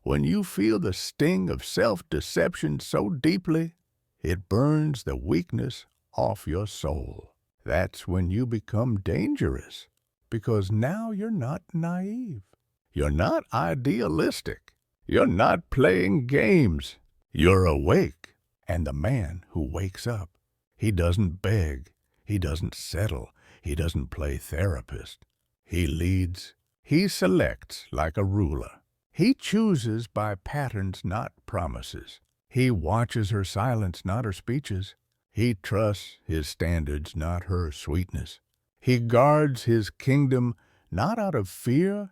when you feel the sting of self-deception so deeply, it burns the weakness off your soul. That's when you become dangerous, because now you're not naive. You're not idealistic. You're not playing games. You're awake, and the man who wakes up He doesn't beg. He doesn't settle. He doesn't play therapist. He leads. He selects like a ruler. He chooses by patterns, not promises. He watches her silence, not her speeches. He trusts his standards, not her sweetness. He guards his kingdom not out of fear,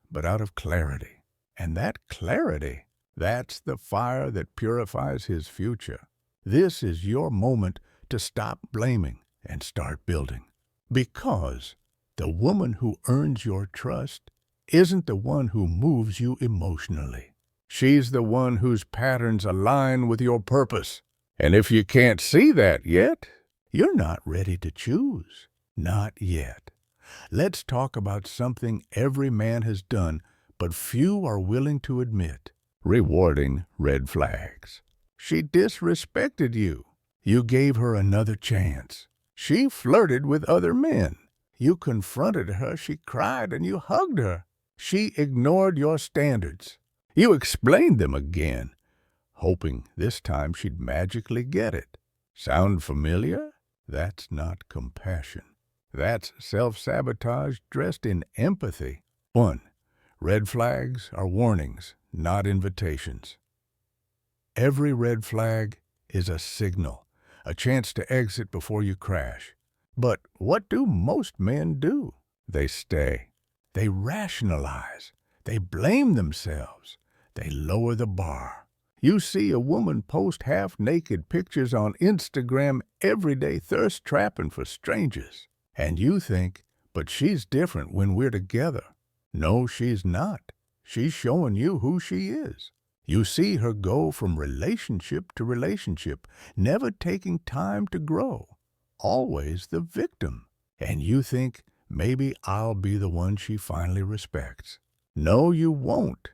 but out of clarity. And that clarity, that's the fire that purifies his future. This is your moment to stop blaming and start building. Because the woman who earns your trust isn't the one who moves you emotionally. She's the one whose patterns align with your purpose. And if you can't see that yet, you're not ready to choose. Not yet. Let's talk about something every man has done, but few are willing to admit. Rewarding red flags. She disrespected you. You gave her another chance. She flirted with other men. You confronted her, she cried, and you hugged her. She ignored your standards. You explained them again, hoping this time she'd magically get it. Sound familiar? That's not compassion. That's self-sabotage dressed in empathy. 1. Red flags are warnings, not invitations. Every red flag is a signal, a chance to exit before you crash. But what do most men do? They stay. They rationalize. They blame themselves. They lower the bar. You see a woman post half-naked pictures on Instagram every day, thirst-trapping for strangers. And you think, but she's different when we're together. No, she's not. She's showing you who she is. You see her go from relationship to relationship, never taking time to grow. Always the victim. And you think, maybe I'll be the one she finally respects. No, you won't.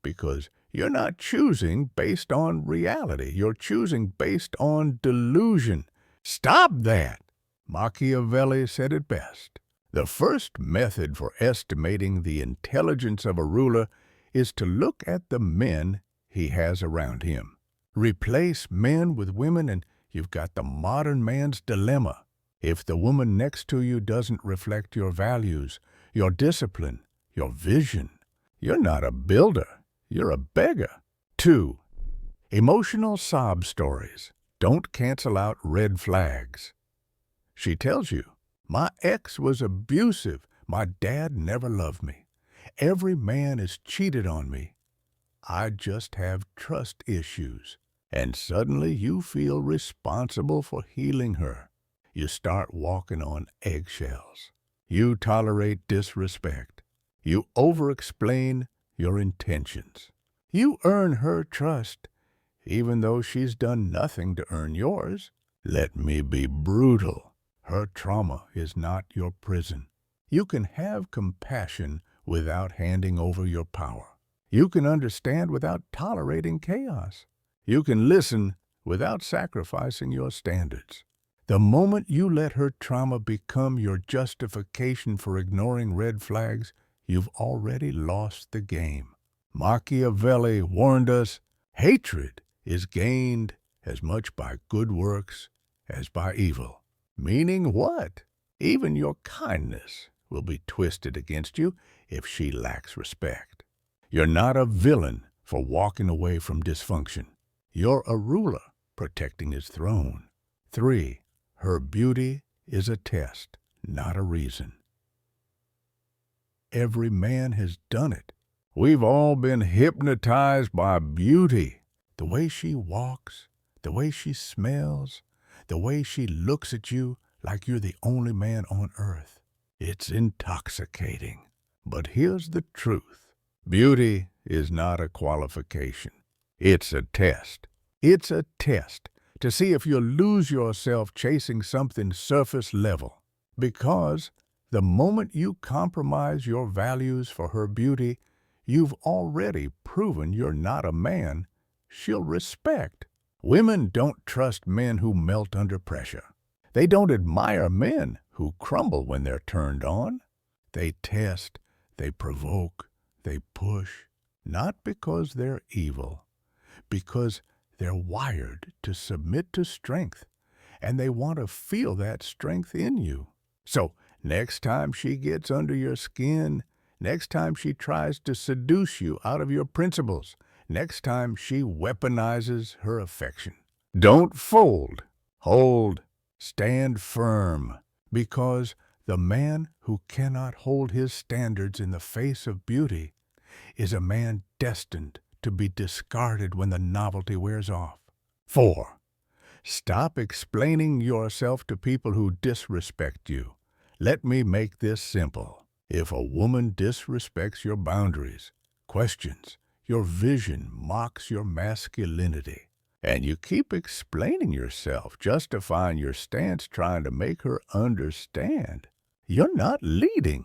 Because you're not choosing based on reality. You're choosing based on delusion. Stop that! Machiavelli said it best. The first method for estimating the intelligence of a ruler is to look at the men he has around him. Replace men with women and you've got the modern man's dilemma. If the woman next to you doesn't reflect your values, your discipline, your vision, you're not a builder, you're a beggar. 2. Emotional sob stories. Don't cancel out red flags. She tells you, my ex was abusive, my dad never loved me. Every man has cheated on me. I just have trust issues. And suddenly you feel responsible for healing her. You start walking on eggshells. You tolerate disrespect. You over-explain your intentions. You earn her trust, even though she's done nothing to earn yours. Let me be brutal. Her trauma is not your prison. You can have compassion without handing over your power. You can understand without tolerating chaos. You can listen without sacrificing your standards. The moment you let her trauma become your justification for ignoring red flags, you've already lost the game. Machiavelli warned us, hatred is gained as much by good works as by evil. Meaning what? Even your kindness will be twisted against you if she lacks respect. You're not a villain for walking away from dysfunction. You're a ruler protecting his throne. 3. Her beauty is a test, not a reason. Every man has done it. We've all been hypnotized by beauty. The way she walks, the way she smells, the way she looks at you like you're the only man on earth. It's intoxicating. But here's the truth. Beauty is not a qualification. It's a test. It's a test to see if you'll lose yourself chasing something surface level. Because the moment you compromise your values for her beauty, you've already proven you're not a man she'll respect. Women don't trust men who melt under pressure. They don't admire men who crumble when they're turned on. They test, they provoke, they push, not because they're evil, because they're wired to submit to strength. and they want to feel that strength in you. So next time she gets under your skin, next time she tries to seduce you out of your principles, next time she weaponizes her affection, don't fold. Hold. Stand firm. Because the man who cannot hold his standards in the face of beauty is a man destined to be discarded when the novelty wears off. 4. Stop explaining yourself to people who disrespect you. Let me make this simple. If a woman disrespects your boundaries, questions your vision, mocks your masculinity, and you keep explaining yourself, justifying your stance, trying to make her understand, you're not leading.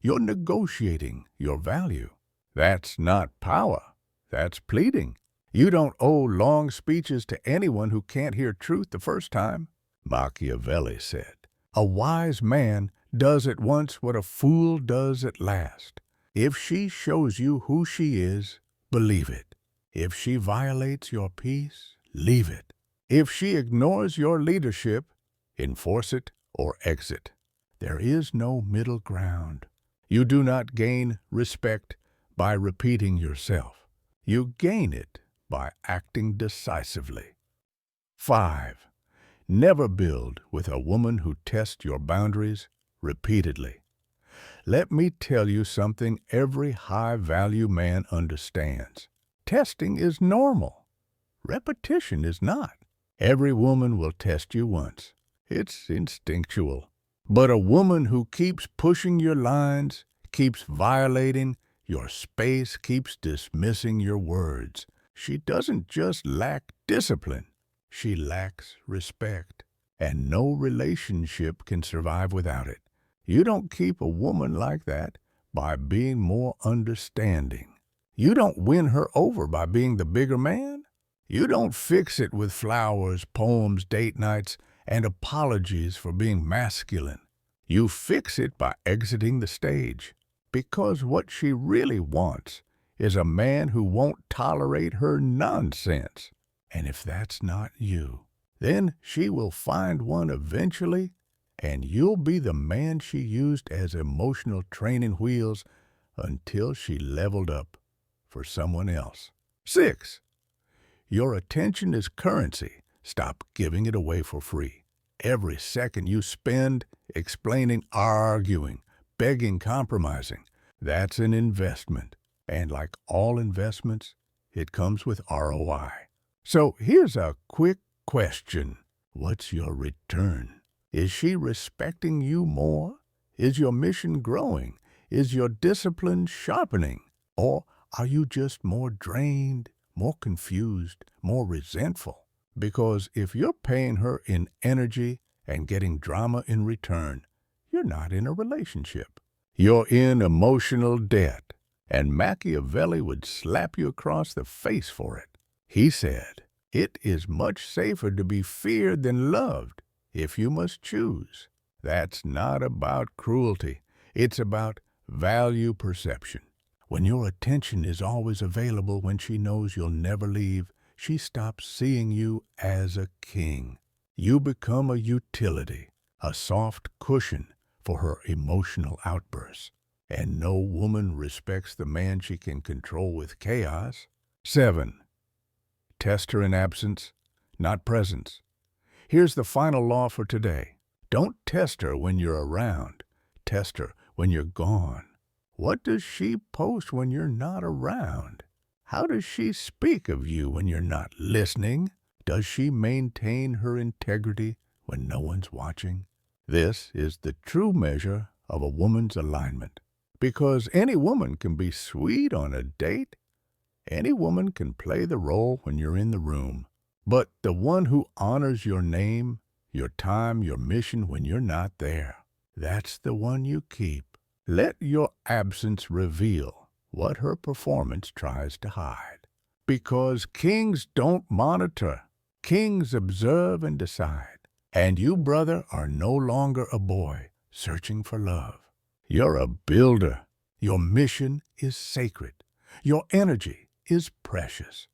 You're negotiating your value. That's not power. That's pleading. You don't owe long speeches to anyone who can't hear truth the first time. Machiavelli said, "A wise man does at once what a fool does at last." If she shows you who she is, believe it. If she violates your peace, leave it. If she ignores your leadership, enforce it or exit. There is no middle ground. You do not gain respect by repeating yourself. You gain it by acting decisively. 5. Never build with a woman who tests your boundaries repeatedly. Let me tell you something every high-value man understands. Testing is normal. Repetition is not. Every woman will test you once. It's instinctual. But a woman who keeps pushing your lines, keeps violating your space, keeps dismissing your words, she doesn't just lack discipline. She lacks respect. And no relationship can survive without it. You don't keep a woman like that by being more understanding. You don't win her over by being the bigger man. You don't fix it with flowers, poems, date nights, and apologies for being masculine. You fix it by exiting the stage. Because what she really wants is a man who won't tolerate her nonsense. And if that's not you, then she will find one eventually, and you'll be the man she used as emotional training wheels until she leveled up for someone else. 6. Your attention is currency. Stop giving it away for free. Every second you spend explaining, arguing, begging, compromising, that's an investment. And like all investments, it comes with ROI. So here's a quick question. What's your return? Is she respecting you more? Is your mission growing? Is your discipline sharpening? Or are you just more drained, more confused, more resentful? Because if you're paying her in energy and getting drama in return, you're not in a relationship. You're in emotional debt. And Machiavelli would slap you across the face for it. He said, "It is much safer to be feared than loved, if you must choose." That's not about cruelty. It's about value perception. When your attention is always available, when she knows you'll never leave, she stops seeing you as a king. You become a utility, a soft cushion for her emotional outbursts. And no woman respects the man she can control with chaos. 7. Test her in absence, not presence. Here's the final law for today. Don't test her when you're around. Test her when you're gone. What does she post when you're not around? How does she speak of you when you're not listening? Does she maintain her integrity when no one's watching? This is the true measure of a woman's alignment. Because any woman can be sweet on a date. Any woman can play the role when you're in the room. But the one who honors your name, your time, your mission when you're not there, that's the one you keep. Let your absence reveal what her performance tries to hide. Because kings don't monitor. Kings observe and decide. And you, brother, are no longer a boy searching for love. You're a builder. Your mission is sacred. Your energy is precious.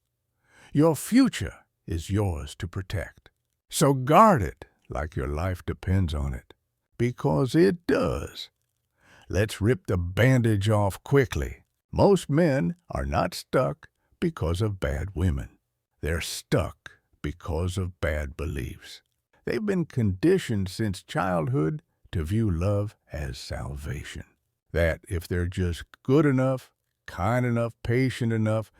Your future is yours to protect. So guard it like your life depends on it. Because it does. Let's rip the bandage off quickly. Most men are not stuck because of bad women. They're stuck because of bad beliefs. They've been conditioned since childhood to view love as salvation. That if they're just good enough, kind enough, patient enough,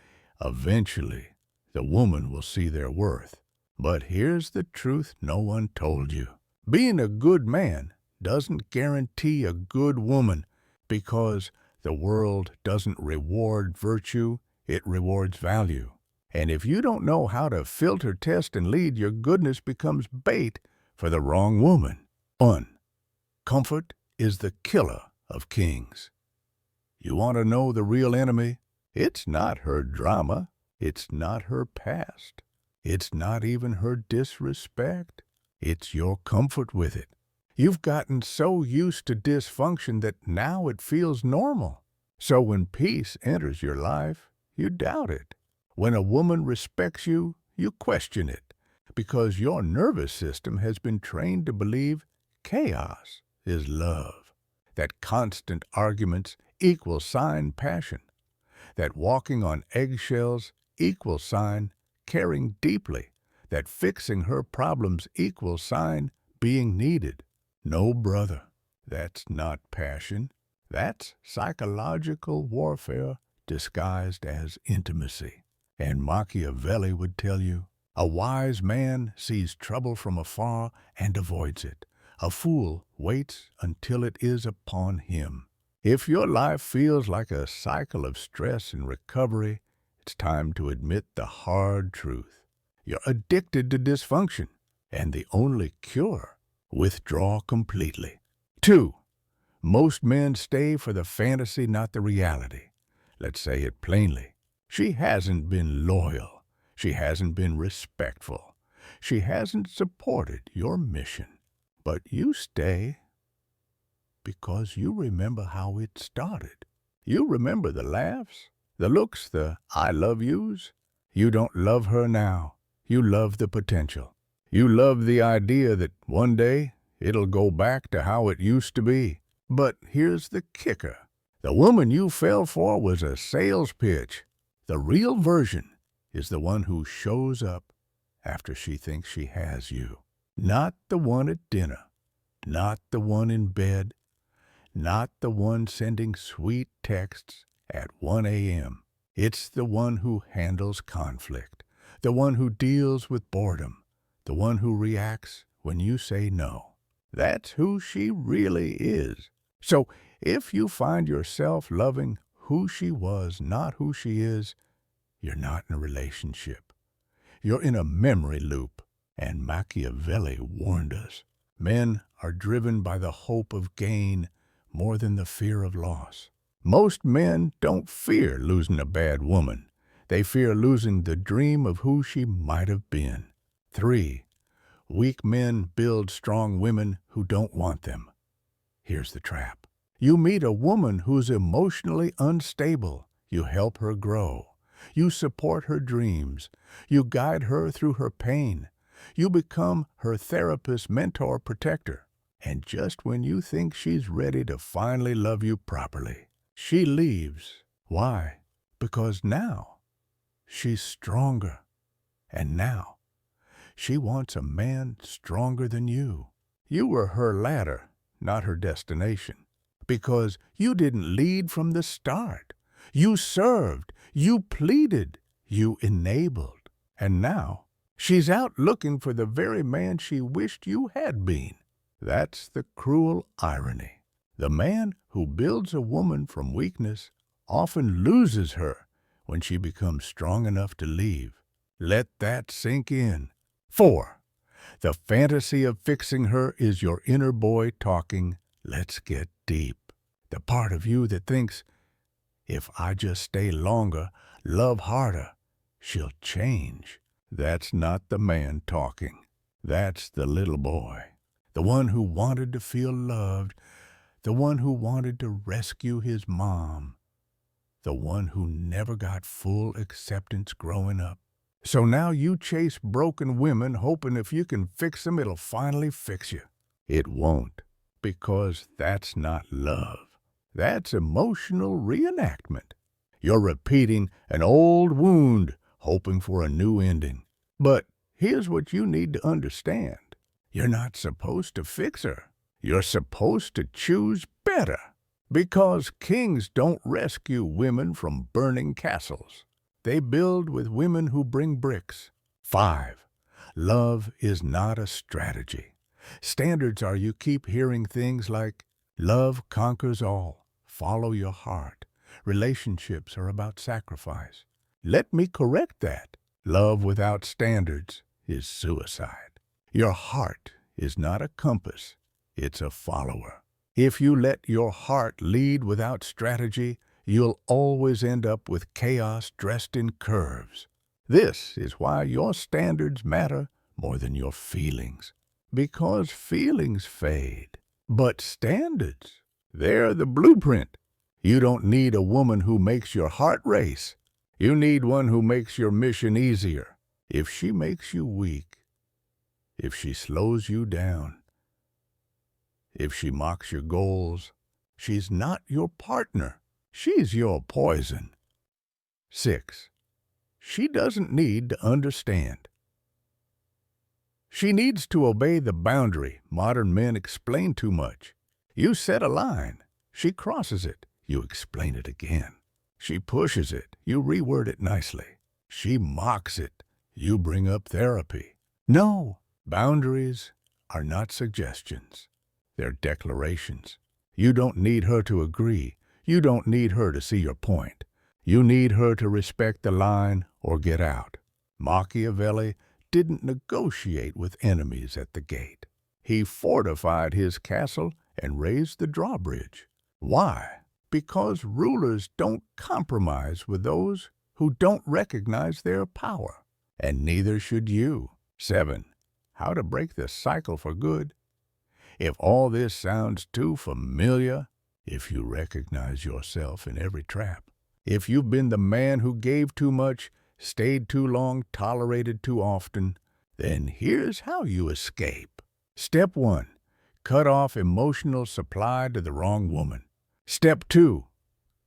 eventually the woman will see their worth. But here's the truth no one told you. Being a good man doesn't guarantee a good woman, because the world doesn't reward virtue, it rewards value. And if you don't know how to filter, test, and lead, your goodness becomes bait for the wrong woman. 1. Comfort is the killer of kings. You want to know the real enemy? It's not her drama. It's not her past. It's not even her disrespect. It's your comfort with it. You've gotten so used to dysfunction that now it feels normal. So when peace enters your life, you doubt it. When a woman respects you, you question it, because your nervous system has been trained to believe chaos is love, that constant arguments equal sign passion, that walking on eggshells equal sign caring deeply, that fixing her problems equal sign being needed. No, brother, that's not passion. That's psychological warfare disguised as intimacy. And Machiavelli would tell you, a wise man sees trouble from afar and avoids it. A fool waits until it is upon him. If your life feels like a cycle of stress and recovery, it's time to admit the hard truth. You're addicted to dysfunction, and the only cure, withdraw completely. 2. Most men stay for the fantasy, not the reality. Let's say it plainly. She hasn't been loyal. She hasn't been respectful. She hasn't supported your mission. But you stay because you remember how it started. You remember the laughs, the looks, the I love yous. You don't love her now. You love the potential. You love the idea that one day it'll go back to how it used to be. But here's the kicker. The woman you fell for was a sales pitch. The real version is the one who shows up after she thinks she has you. Not the one at dinner. Not the one in bed. Not the one sending sweet texts at 1 a.m. It's the one who handles conflict. The one who deals with boredom. The one who reacts when you say no. That's who she really is. So if you find yourself loving who she was, not who she is, you're not in a relationship. You're in a memory loop. And Machiavelli warned us. Men are driven by the hope of gain more than the fear of loss. Most men don't fear losing a bad woman. They fear losing the dream of who she might have been. 3. Weak men build strong women who don't want them. Here's the trap. You meet a woman who's emotionally unstable. You help her grow. You support her dreams. You guide her through her pain. You become her therapist, mentor, protector. And just when you think she's ready to finally love you properly, she leaves. Why? Because now she's stronger. And now she wants a man stronger than you. You were her ladder, not her destination. Because you didn't lead from the start. You served. You pleaded. You enabled. And now she's out looking for the very man she wished you had been. That's the cruel irony. The man who builds a woman from weakness often loses her when she becomes strong enough to leave. Let that sink in. 4. The fantasy of fixing her is your inner boy talking, let's get deep. The part of you that thinks, if I just stay longer, love harder, she'll change. That's not the man talking. That's the little boy. The one who wanted to feel loved. The one who wanted to rescue his mom. The one who never got full acceptance growing up. So now you chase broken women hoping if you can fix them, it'll finally fix you. It won't, because that's not love. That's emotional reenactment. You're repeating an old wound, hoping for a new ending. But here's what you need to understand. You're not supposed to fix her. You're supposed to choose better. Because kings don't rescue women from burning castles. They build with women who bring bricks. 5. Love is not a strategy. Standards are you keep hearing things like, love conquers all, follow your heart. Relationships are about sacrifice. Let me correct that. Love without standards is suicide. Your heart is not a compass, it's a follower. If you let your heart lead without strategy, you'll always end up with chaos dressed in curves. This is why your standards matter more than your feelings. Because feelings fade. But standards, they're the blueprint. You don't need a woman who makes your heart race. You need one who makes your mission easier. If she makes you weak, if she slows you down, if she mocks your goals, she's not your partner. She's your poison. 6. She doesn't need to understand. She needs to obey the boundary. Modern men explain too much. You set a line. She crosses it. You explain it again. She pushes it. You reword it nicely. She mocks it. You bring up therapy. No, boundaries are not suggestions. They're declarations. You don't need her to agree. You don't need her to see your point. You need her to respect the line or get out. Machiavelli didn't negotiate with enemies at the gate. He fortified his castle and raised the drawbridge. Why? Because rulers don't compromise with those who don't recognize their power. And neither should you. 7. How to break the cycle for good. If all this sounds too familiar, if you recognize yourself in every trap, if you've been the man who gave too much, stayed too long, tolerated too often, then here's how you escape. Step 1. Cut off emotional supply to the wrong woman. Step 2.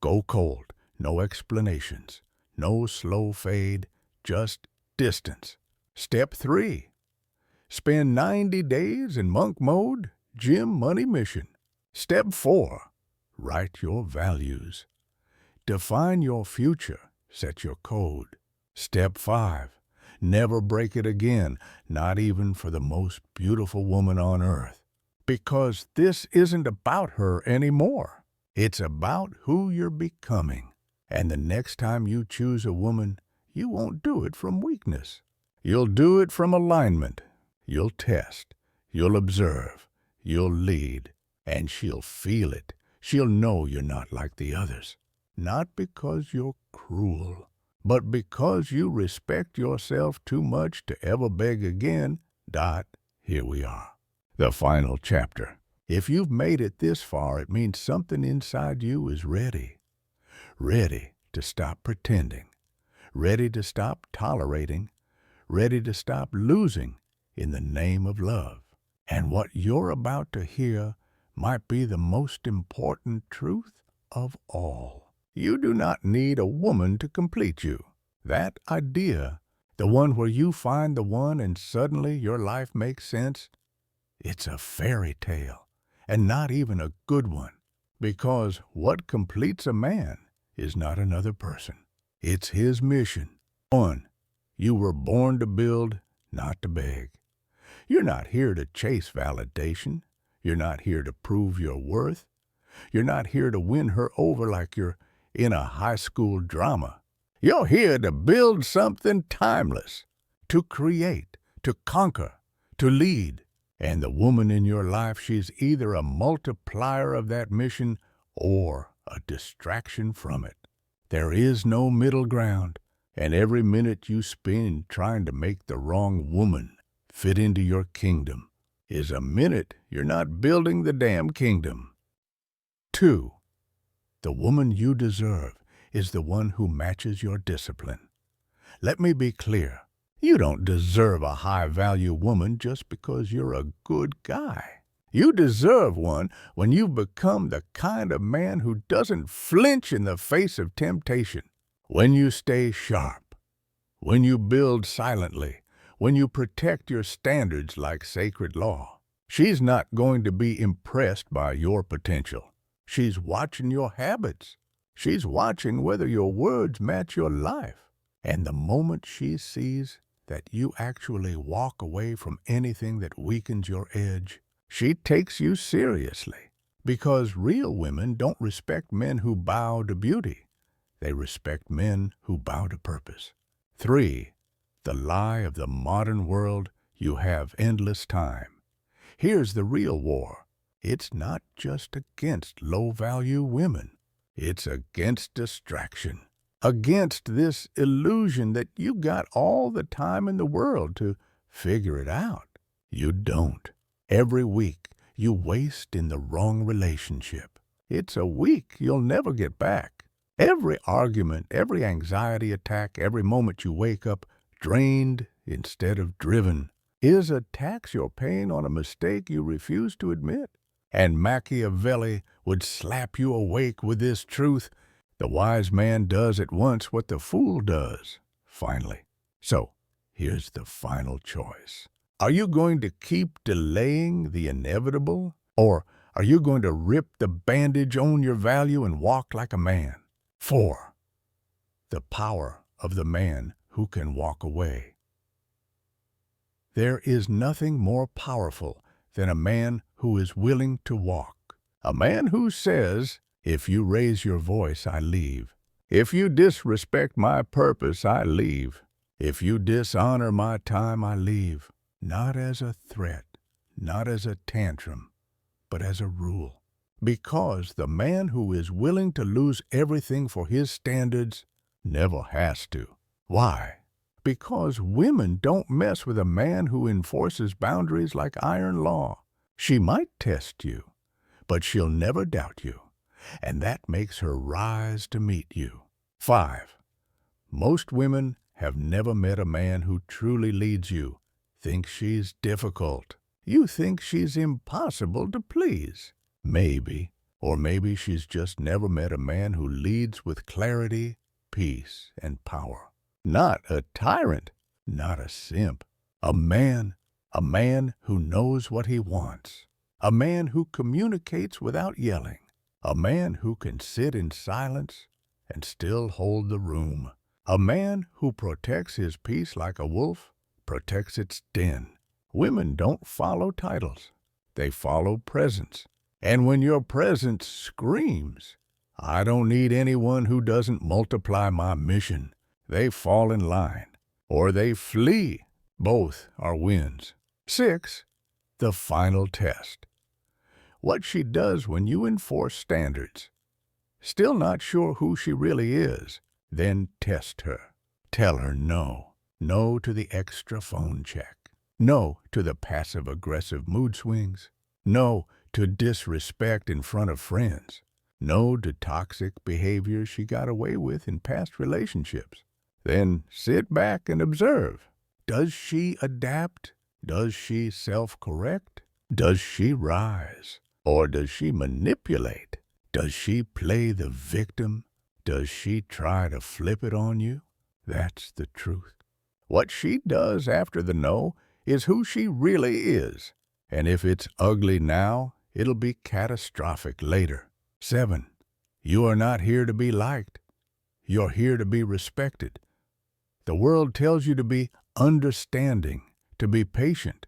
Go cold. No explanations. No slow fade. Just distance. Step 3. Spend 90 days in monk mode, gym money mission. Step 4. Write your values. Define your future. Set your code. Step 5. Never break it again, not even for the most beautiful woman on earth. Because this isn't about her anymore. It's about who you're becoming. And the next time you choose a woman, you won't do it from weakness. You'll do it from alignment. You'll test. You'll observe. You'll lead. And she'll feel it. She'll know you're not like the others. Not because you're cruel, but because you respect yourself too much to ever beg again. Here we are. The final chapter. If you've made it this far, it means something inside you is ready. Ready to stop pretending. Ready to stop tolerating. Ready to stop losing in the name of love. And what you're about to hear might be the most important truth of all. You do not need a woman to complete you. That idea, the one where you find the one and suddenly your life makes sense, it's a fairy tale, and not even a good one. Because what completes a man is not another person. It's his mission. 1. You were born to build, not to beg. You're not here to chase validation. You're not here to prove your worth. You're not here to win her over like you're in a high school drama. You're here to build something timeless, to create, to conquer, to lead. And the woman in your life, she's either a multiplier of that mission or a distraction from it. There is no middle ground, and every minute you spend trying to make the wrong woman fit into your kingdom is a minute you're not building the damn kingdom. 2. The woman you deserve is the one who matches your discipline. Let me be clear. You don't deserve a high-value woman just because you're a good guy. You deserve one when you've become the kind of man who doesn't flinch in the face of temptation. When you stay sharp. When you build silently. When you protect your standards like sacred law. She's not going to be impressed by your potential. She's watching your habits. She's watching whether your words match your life. And the moment she sees that you actually walk away from anything that weakens your edge, she takes you seriously. Because real women don't respect men who bow to beauty. They respect men who bow to purpose. 3. The lie of the modern world: you have endless time. Here's the real war. It's not just against low-value women. It's against distraction. Against this illusion that you got all the time in the world to figure it out. You don't. Every week you waste in the wrong relationship. It's a week you'll never get back. Every argument, every anxiety attack, every moment you wake up drained instead of driven is a tax you're paying on a mistake you refuse to admit. And Machiavelli would slap you awake with this truth: the wise man does at once what the fool does, finally. So, here's the final choice. Are you going to keep delaying the inevitable? Or are you going to rip the bandage on your value and walk like a man? 4. The power of the man who can walk away. There is nothing more powerful than a man who is willing to walk. A man who says, if you raise your voice, I leave. If you disrespect my purpose, I leave. If you dishonor my time, I leave. Not as a threat, not as a tantrum, but as a rule. Because the man who is willing to lose everything for his standards never has to. Why? Because women don't mess with a man who enforces boundaries like iron law. She might test you, but she'll never doubt you, and that makes her rise to meet you. 5. Most women have never met a man who truly leads you. Think she's difficult. You think she's impossible to please. Maybe, or maybe she's just never met a man who leads with clarity, peace, and power. Not a tyrant, not a simp. A man who knows what he wants. A man who communicates without yelling. A man who can sit in silence and still hold the room. A man who protects his peace like a wolf protects its den. Women don't follow titles. They follow presence. And when your presence screams, I don't need anyone who doesn't multiply my mission, they fall in line, or they flee. Both are wins. 6. The final test. What she does when you enforce standards. Still not sure who she really is? Then test her. Tell her no. No to the extra phone check. No to the passive-aggressive mood swings. No to disrespect in front of friends. No to toxic behavior she got away with in past relationships. Then sit back and observe. Does she adapt? Does she self-correct? Does she rise? Or does she manipulate? Does she play the victim? Does she try to flip it on you? That's the truth. What she does after the no is who she really is. And if it's ugly now, it'll be catastrophic later. 7. You are not here to be liked. You're here to be respected. The world tells you to be understanding, to be patient,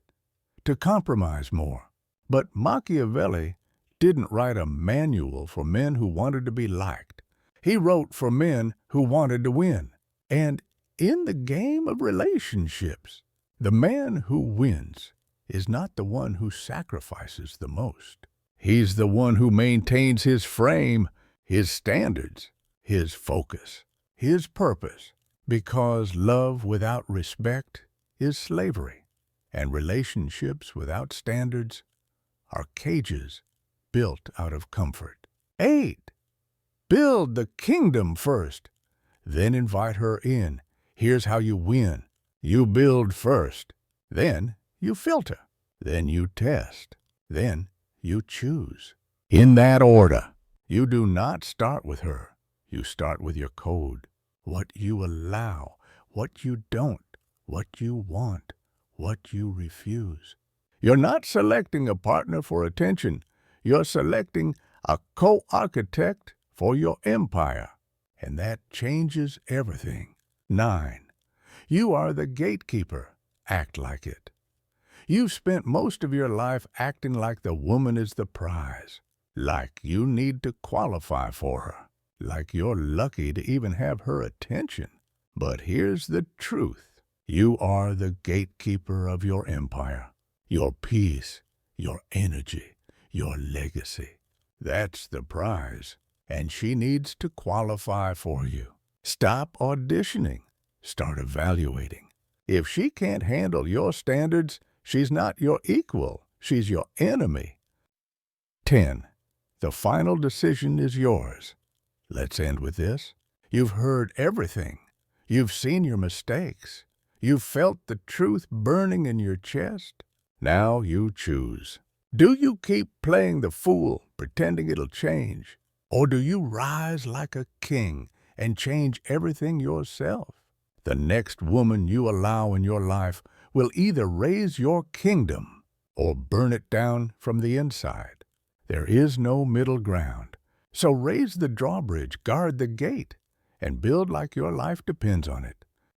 to compromise more. But Machiavelli didn't write a manual for men who wanted to be liked. He wrote for men who wanted to win. And in the game of relationships, the man who wins is not the one who sacrifices the most. He's the one who maintains his frame, his standards, his focus, his purpose. Because love without respect is slavery, and relationships without standards are cages built out of comfort. 8. Build the kingdom first, then invite her in. Here's how you win. You build first, then you filter, then you test, then you choose. In that order. You do not start with her. You start with your code. What you allow, what you don't, what you want, what you refuse. You're not selecting a partner for attention. You're selecting a co-architect for your empire. And that changes everything. 9. You are the gatekeeper. Act like it. You've spent most of your life acting like the woman is the prize, like you need to qualify for her, like you're lucky to even have her attention. But here's the truth. You are the gatekeeper of your empire, your peace, your energy, your legacy. That's the prize, and she needs to qualify for you. Stop auditioning. Start evaluating. If she can't handle your standards, she's not your equal. She's your enemy. 10. The final decision is yours. Let's end with this. You've heard everything. You've seen your mistakes. You've felt the truth burning in your chest. Now you choose. Do you keep playing the fool, pretending it'll change? Or do you rise like a king and change everything yourself? The next woman you allow in your life will either raise your kingdom or burn it down from the inside. There is no middle ground. So raise the drawbridge, guard the gate, and build like your life depends on it.